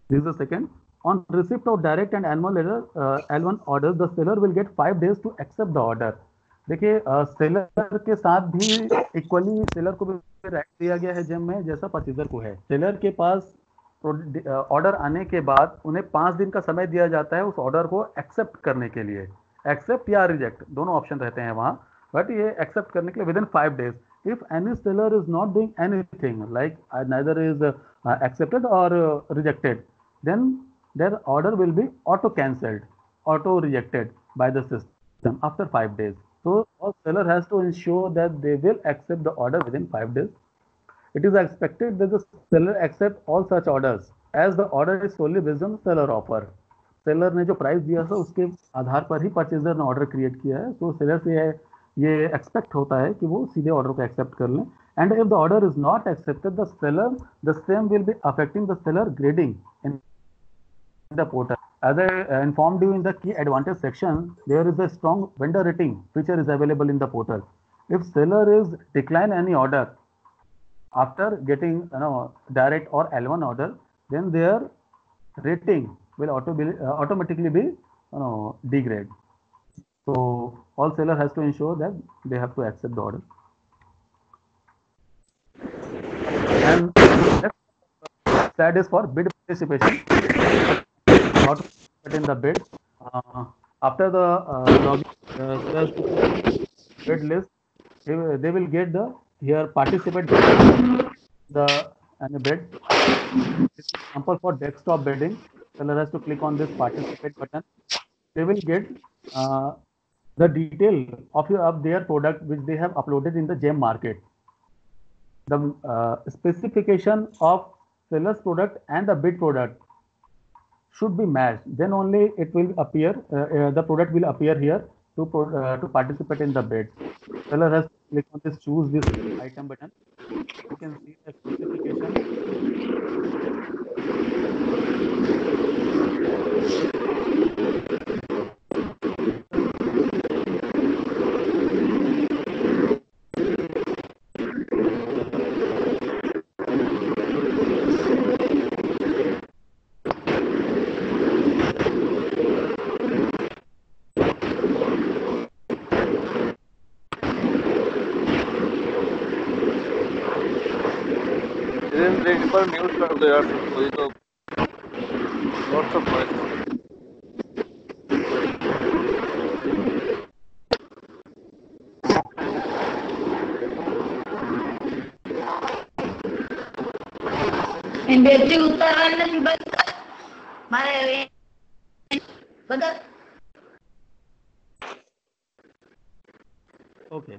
This is the second. On receipt of direct and annual letter L1 orders, the seller will get 5 days to accept the order. देखिए seller के साथ भी equally seller को भी right दिया गया है GeM में जैसा परचेजर को है. सेलर के पास ऑर्डर आने के बाद उन्हें 5 दिन का समय दिया जाता है उस ऑर्डर को एक्सेप्ट करने के लिए. एक्सेप्ट या रिजेक्ट दोनों ऑप्शन रहते हैं वहाँ, बट ये एक्सेप्ट करने के लिए within 5 days. If any seller is not doing anything like neither is accepted और rejected, then their order will be auto cancelled, auto rejected by the system after 5 days. So all seller has to ensure that they will accept the order within 5 days. It is expected that the seller accept all such orders as the order is solely based on seller offer. Seller ने जो price दिया था उसके आधार पर ही purchaser ने order create किया है, तो सेलर से ये एक्सपेक्ट होता है कि वो सीधे ऑर्डर को एक्सेप्ट कर लें. And if the order is not accepted, the same will be affecting the seller grading in the portal. As I informed you in the key advantage section, there is a strong vendor rating feature is available in the portal. If seller is decline any order after getting direct or L1 order, then their rating will automatically be degrade. So all seller has to ensure that they have to accept the order. And that is for bid participation. How to put in the bid after the bid list, they will get the here participate the bid. Example for desktop bidding, seller has to click on this participate button. They will get the detail of their product which they have uploaded in the GEM market. The specification of seller's product and the bid product should be matched, then only it will appear, the product will appear here to participate in the bid. Seller has to click on this choose this item button. You can see the specification. पर mute कर दो यार, कोई तो lots of noise. बेटी उतारने में बंद मारे बंद. Okay.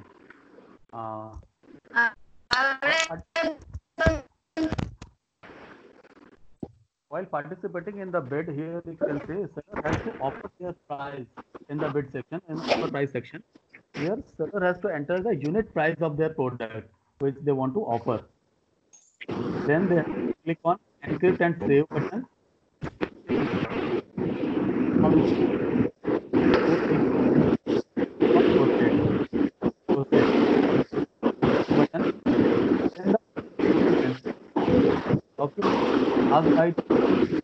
While participating in the bid, here you can say seller has to offer their price in the bid section, in the offer price section. Here seller has to enter the unit price of their product which they want to offer. Then they have to click on encrypt and save button. asked by the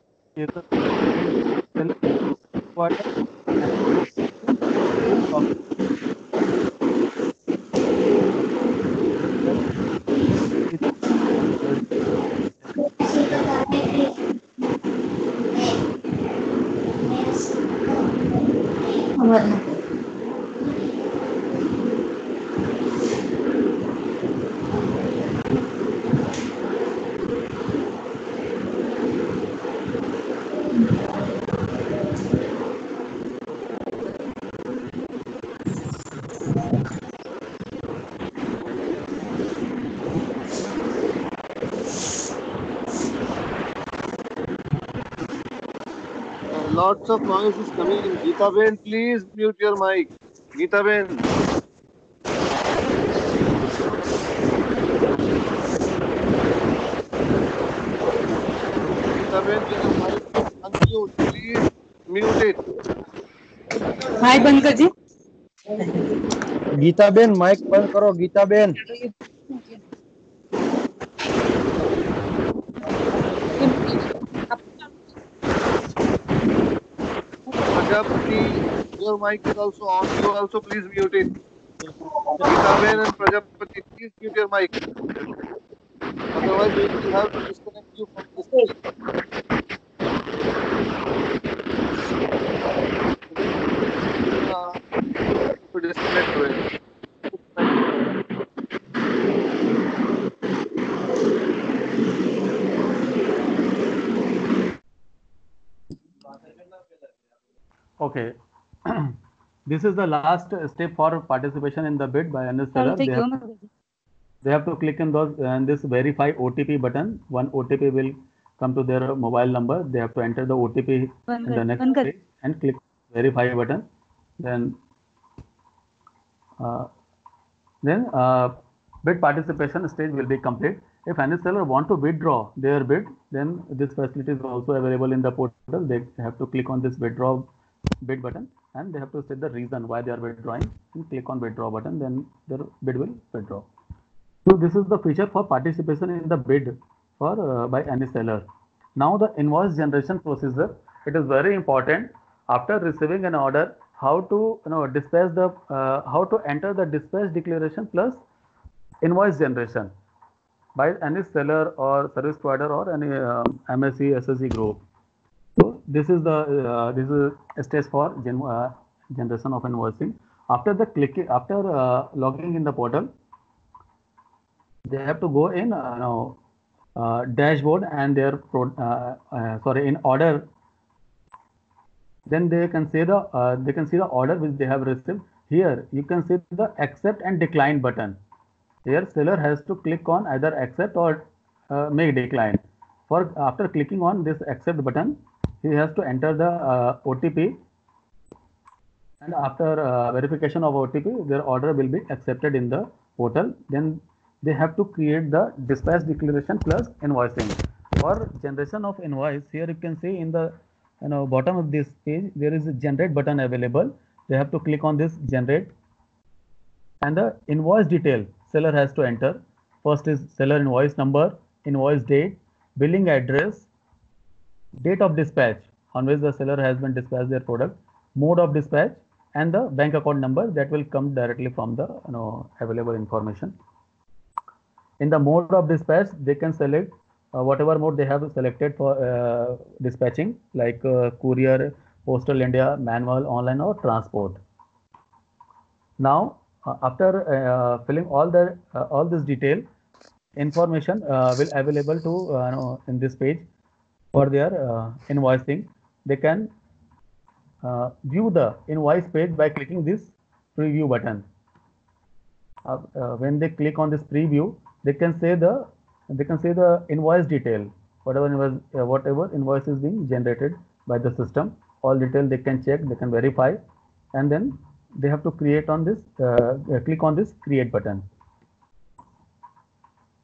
Lots of noise is coming. Geeta Ben, please mute your mic. Geeta Ben. Geeta Ben, your mic is unmute. Please mute it. हाय बंद कर जी. Gitaben Mike બંધ કરો Gitaben. Prajapati, your mic is also on. You also please mute it. Geeta Ben and Prajapati, please mute your mic. Otherwise, we will have to disconnect you from this meeting. To disconnect it. Okay. This is the last step for participation in the bid by any seller. They have to click in this verify OTP button. One OTP will come to their mobile number. They have to enter the OTP in the next page and click verify button. Then bid participation stage will be complete. If any seller want to withdraw their bid, then this facility is also available in the portal. They have to click on this withdraw bid button and they have to set the reason why they are withdrawing and click on withdraw button, then their bid will withdraw. So this is the feature for participation in the bid for by any seller. Now the invoice generation procedure, it is very important. After receiving an order, how to dispatch the how to enter the dispatch declaration plus invoice generation by any seller or service provider or any MSC SSG group. So this is the a stage for generation of invoicing. After the clicking, after logging in the portal, they have to go in dashboard and their in order. Then they can see the order which they have received. Here you can see the accept and decline button. Here seller has to click on either accept or make decline. After clicking on this accept button, he has to enter the OTP, and after verification of OTP, their order will be accepted in the portal. Then they have to create the dispatch declaration plus invoicing. For generation of invoice, here you can see in the bottom of this page there is a generate button available. They have to click on this generate, and the invoice detail seller has to enter. First is seller invoice number, invoice date, billing address, date of dispatch on which the seller has been dispatched their product, mode of dispatch, and the bank account number that will come directly from the available information. In the mode of dispatch, they can select whatever mode they have selected for dispatching, like courier, postal India, manual, online, or transport. Now after filling all this detail, information will available to in this page for their invoicing. They can view the invoice page by clicking this preview button. When they click on this preview, they can see the invoice detail, whatever invoice is being generated by the system. All detail they can check, they can verify, and then they have to create on this click on this create button,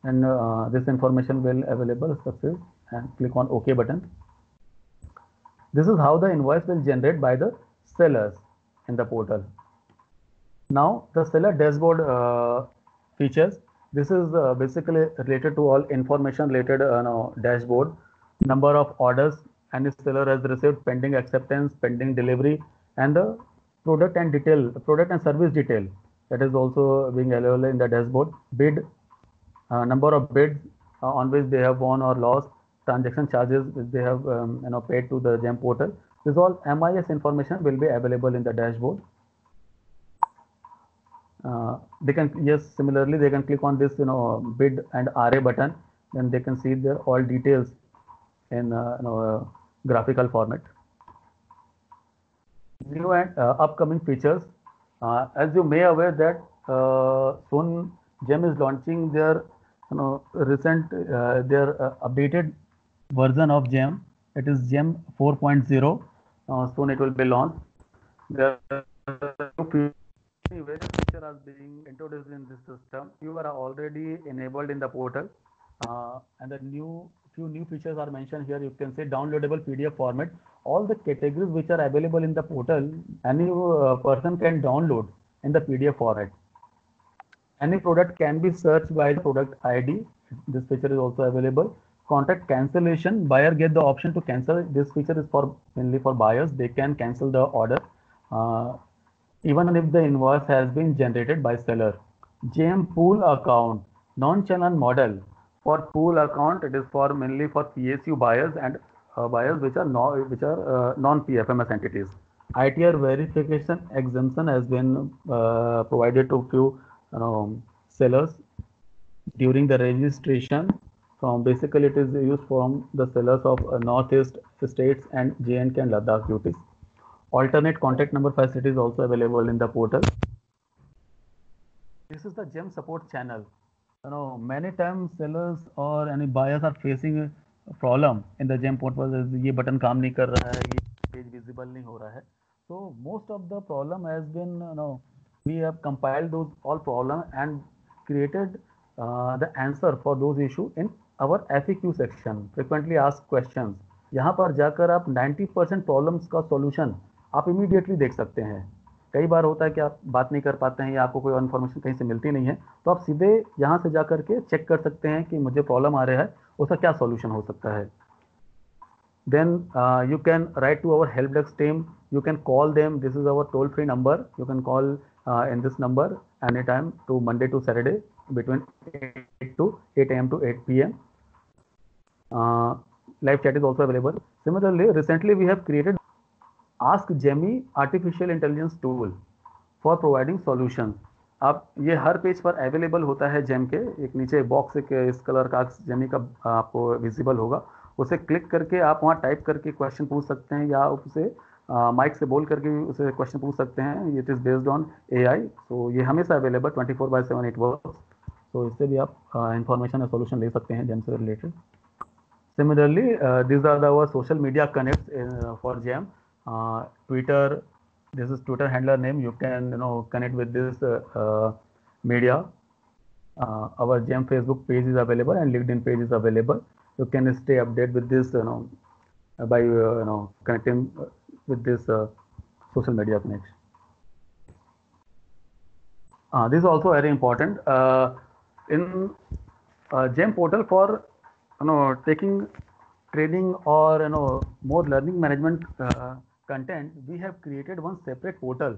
and this information will available success, and click on OK button. This is how the invoice will generate by the sellers in the portal. Now the seller dashboard features. This is basically related to all information related dashboard number of orders any seller has received, pending acceptance, pending delivery, and the product and service detail that is also being available in the dashboard. Bid, number of bids on which they have won or lost, transaction charges which they have paid to the GEM portal. This all MIS information will be available in the dashboard. They can, yes, similarly they can click on this bid and RA button, then they can see their all details in graphical format. New and upcoming features. As you may aware that soon GEM is launching their recent their updated version of GEM. It is GEM 4.0. Soon it will be launched. There are various features are being introduced in this system. You are already enabled in the portal, and the few new features are mentioned here. You can say downloadable PDF format. All the categories which are available in the portal, any person can download in the PDF format. Any product can be searched by the product ID. This feature is also available. Contract cancellation. Buyer get the option to cancel. This feature is mainly for buyers. They can cancel the order even if the invoice has been generated by seller. GEM pool account, non-channel model. For pool account, it is for mainly for PSU buyers and buyers which are non-PFMS entities. ITR verification exemption has been provided to few sellers during the registration. Basically, it is used from the sellers of Northeast states and J&K and Ladakh UTs. Alternate contact number facility is also available in the portal. This is the GEM support channel. Many times sellers or any buyers are facing a problem in the GEM portal. ये button काम नहीं कर रहा है, ये page visible नहीं हो रहा है. So most of the problem has been, we have compiled those all problem and created the answer for those issues in our FAQ section, frequently asked questions. यहाँ पर जाकर आप 90% प्रॉब्लम्स का सॉल्यूशन आप इमीडिएटली देख सकते हैं. कई बार होता है कि आप बात नहीं कर पाते हैं या आपको कोई इन्फॉर्मेशन कहीं से मिलती नहीं है, तो आप सीधे यहाँ से जाकर के चेक कर सकते हैं कि मुझे प्रॉब्लम आ रहा है, उसका क्या सॉल्यूशन हो सकता है. Then you can write to our help desk team. You can call them. This is our toll-free number. You can call in this number anytime to Monday to Saturday between 8 a.m. to 8 p.m. Live chat is also available. Similarly, recently we have created Ask Jemmy artificial intelligence tool for providing solutions. आप ये हर page पर available होता है GeM के. एक नीचे box एक इस कलर का जेमी का आपको विजिबल होगा, उसे क्लिक करके आप वहाँ टाइप करके क्वेश्चन पूछ सकते हैं या उसे माइक से बोल करके उसे क्वेश्चन पूछ सकते हैं. It is based on AI. तो ये हमेशा अवेलेबल 24/7 इट वर्क्स. तो इससे भी आप इंफॉर्मेशन या सोल्यूशन ले सकते हैं जेम से related. Similarly, these are our social media connects for GEM. Twitter, this is Twitter handler name. You can connect with this media. Our GEM Facebook page is available and LinkedIn page is available. You can stay updated with this by connecting with this social media connection. This is also very important in GEM portal for taking training or more learning management content. We have created one separate portal,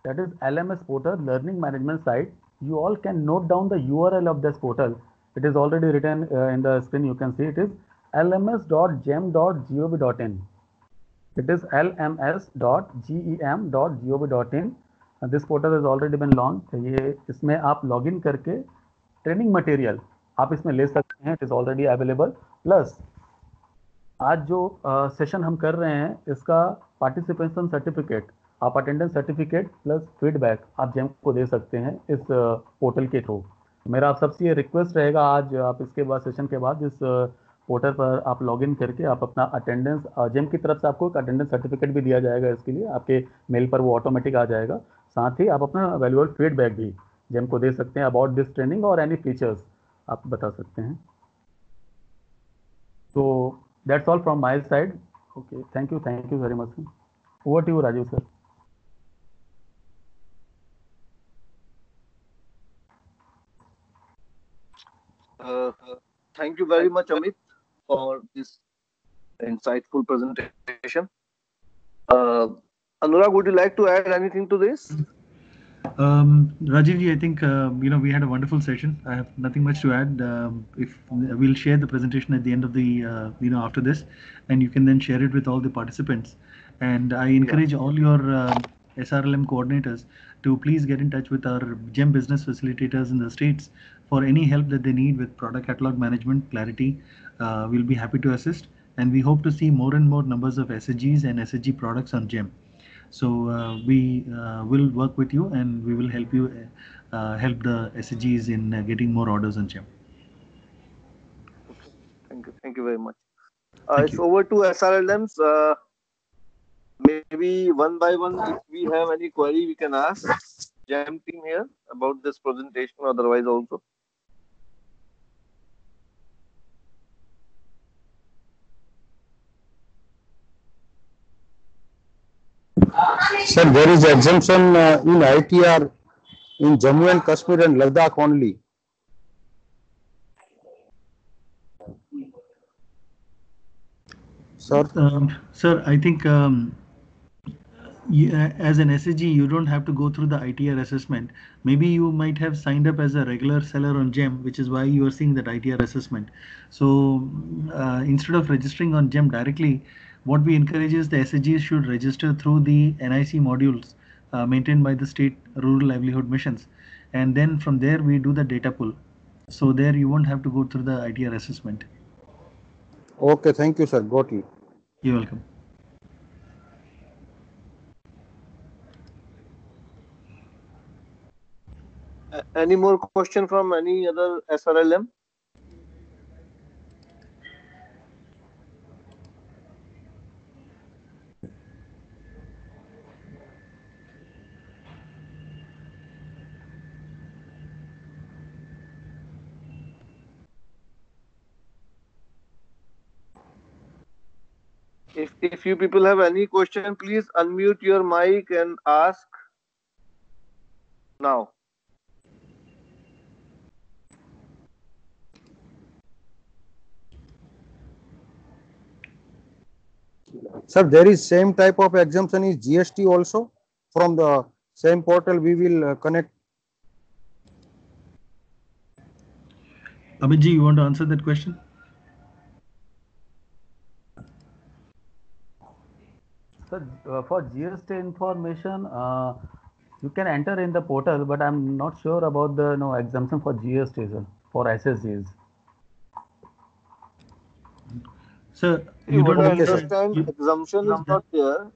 that is LMS portal, learning management site. You all can note down the URL of this portal. It is already written in the screen. You can see it is lms.gem.gov.in. It is lms.gem.gov.in. This portal has already been launched. ये इसमें आप login करके training material आप इसमें ले सकते हैं. It is already available. Plus आज जो सेशन हम कर रहे हैं इसका पार्टिसिपेशन सर्टिफिकेट, आप अटेंडेंस सर्टिफिकेट प्लस फीडबैक आप जेम को दे सकते हैं इस पोर्टल के थ्रू. मेरा आप सबसे ये रिक्वेस्ट रहेगा, आज आप इसके बाद सेशन के बाद इस पोर्टल पर आप लॉगिन करके आप अपना अटेंडेंस, जेम की तरफ से आपको एक अटेंडेंस सर्टिफिकेट भी दिया जाएगा. इसके लिए आपके मेल पर वो ऑटोमेटिक आ जाएगा. साथ ही आप अपना वैल्यूएबल फीडबैक भी जेम को दे सकते हैं अबाउट दिस ट्रेनिंग और एनी फीचर्स आप बता सकते हैं. तो that's all from my side. Okay, thank you very much. Over to you, Rajiv sir. Thank you very much, Amit, for this insightful presentation. Anurag, would you like to add anything to this? Rajiv ji, I think we had a wonderful session. I have nothing much to add. If we'll share the presentation at the end of the after this, and you can then share it with all the participants. And I encourage all your SRLM coordinators to please get in touch with our GEM business facilitators in the states for any help that they need with product catalog management clarity. We'll be happy to assist, and we hope to see more and more numbers of SSGs and SSG products on GEM. So we will work with you, and we will help you help the SSGs in getting more orders on GEM. Okay. Thank you very much. It's over to SRLMs. Maybe one by one, if we have any query, we can ask GEM team here about this presentation, otherwise also. Sir, there is exemption in ITR in Jammu and Kashmir and Ladakh only. Sir? Sir, I think as an SSG, you don't have to go through the ITR assessment. Maybe you might have signed up as a regular seller on GEM, which is why you are seeing that ITR assessment. So instead of registering on GEM directly, what we encourage is the SSGs should register through the NIC modules maintained by the state rural livelihood missions. And then from there, we do the data pull. So there you won't have to go through the ITR assessment. Okay, thank you, sir. Got it. You're welcome. Any more question from any other SRLM? If you people have any question, please unmute your mic and ask now. Sir, there is same type of exemption is GST also from the same portal we will connect. Abhijit, you want to answer that question? So for GST information, you can enter in the portal, but I'm not sure about the exemption for GST, sir, for SSGs. Sir, you don't understand, exemption is not there.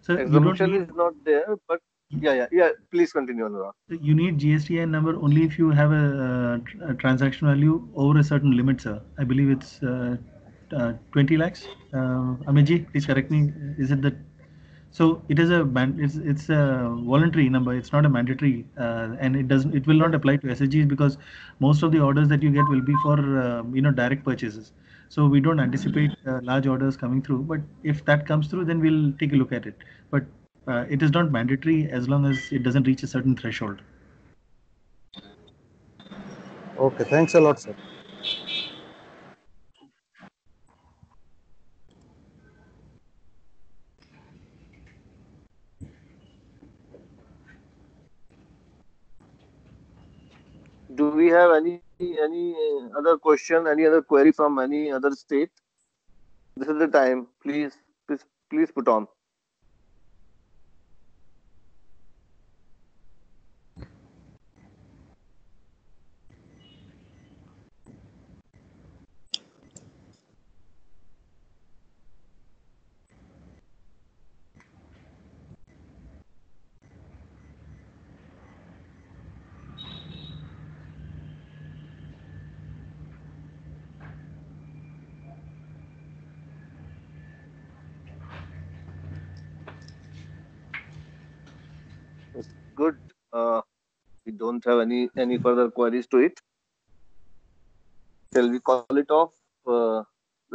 Sir, exemption is not there, but yeah. Please continue, Anurag. You need GSTN number only if you have a transaction value over a certain limit, sir. I believe it's 20 lakhs. Amiji, please correct me. Is it that? So it is it's a voluntary number. It's not a mandatory, and it will not apply to SSGs because most of the orders that you get will be for direct purchases. So we don't anticipate large orders coming through. But if that comes through, then we'll take a look at it. But it is not mandatory as long as it doesn't reach a certain threshold. Okay, thanks a lot, sir. Do we have any other question, any other query from any other state? This is the time. Please put on. Good. We don't have any further queries to it. Shall we call it off the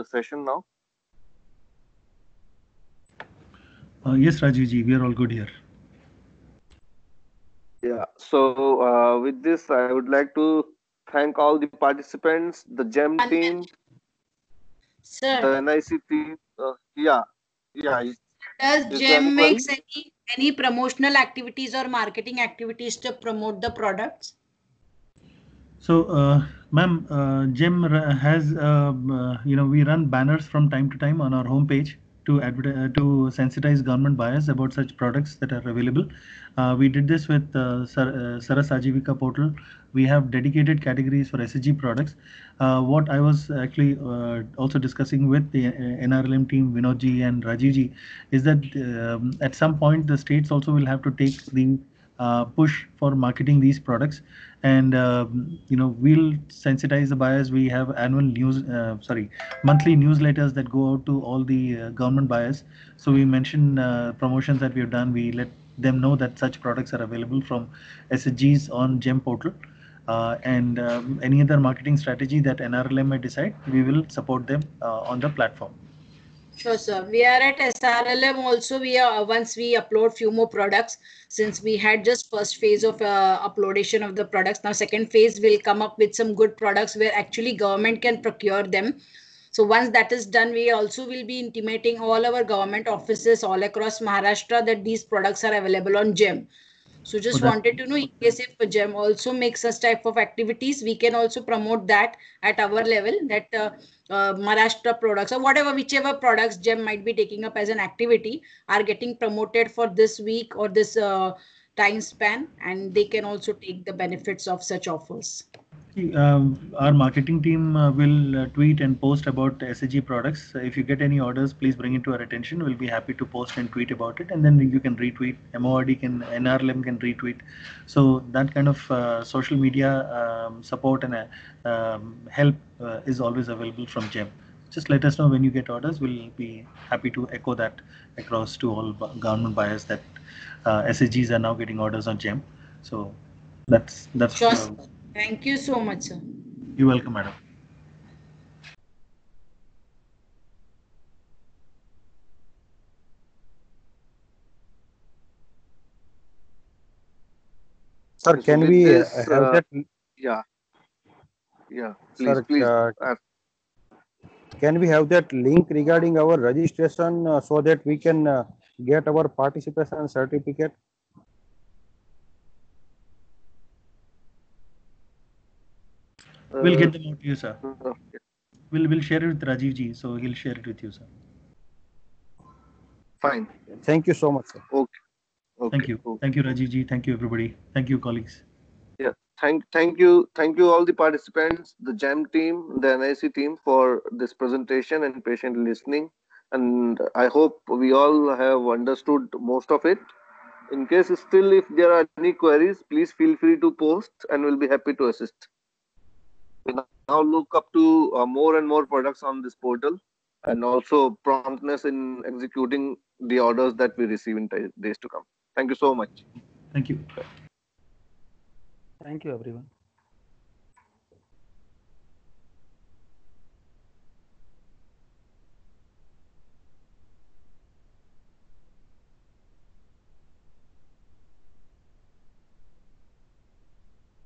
session now? Yes, Rajivji, we are all good here. Yeah. So with this, I would like to thank all the participants, the GEM team. Sir, the NIC team. Yeah. does Is there any GEM query? makes any promotional activities or marketing activities to promote the products? So, ma'am, GEM has, we run banners from time to time on our homepage to sensitize government buyers about such products that are available. We did this with Saras Ajivika portal. We have dedicated categories for SSG products. What I was actually also discussing with the NRLM team, Vinodji and Rajivji, is that at some point the states also will have to take the push for marketing these products, and we'll sensitize the buyers. We have monthly newsletters that go out to all the government buyers. So we mention promotions that we have done. We let them know that such products are available from SSGs on GEM portal, and any other marketing strategy that NRLM may decide, we will support them on the platform. Sure, sir. We are at SRLM also. We are once we upload few more products, since we had just first phase of uploadation of the products. Now second phase will come up with some good products where actually government can procure them. So once that is done, we also will be intimating all our government offices all across Maharashtra that these products are available on GEM. So just wanted to know, in case if GEM also makes such type of activities, we can also promote that at our level, that Maharashtra products or whichever products GEM might be taking up as an activity are getting promoted for this week or this time span, and they can also take the benefits of such offers. Our marketing team will tweet and post about SSG products. If you get any orders, please bring it to our attention. We'll be happy to post and tweet about it, and then you can retweet. NRLM can retweet. So that kind of social media support and help is always available from GEM. Just let us know when you get orders. We'll be happy to echo that across to all government buyers that SSGs are now getting orders on GEM. So that's. Sure. Thank you so much, sir. You're welcome, madam. Sir, can we have that? Yeah. Sir, please. Can we have that link regarding our registration so that we can get our participation certificate? We'll get them out to you, sir. We'll share it with Rajiv ji, so he'll share it with you, sir. Fine. Thank you so much, sir. Okay. Thank you. Thank you, Rajiv ji. Thank you, everybody. Thank you, colleagues. Yeah. Thank you all the participants, the GEM team, the NIC team for this presentation and patient listening. And I hope we all have understood most of it. In case still if there are any queries, please feel free to post and we'll be happy to assist. We now look up to more and more products on this portal, and also promptness in executing the orders that we receive in days to come. Thank you so much. Thank you. Thank you, everyone.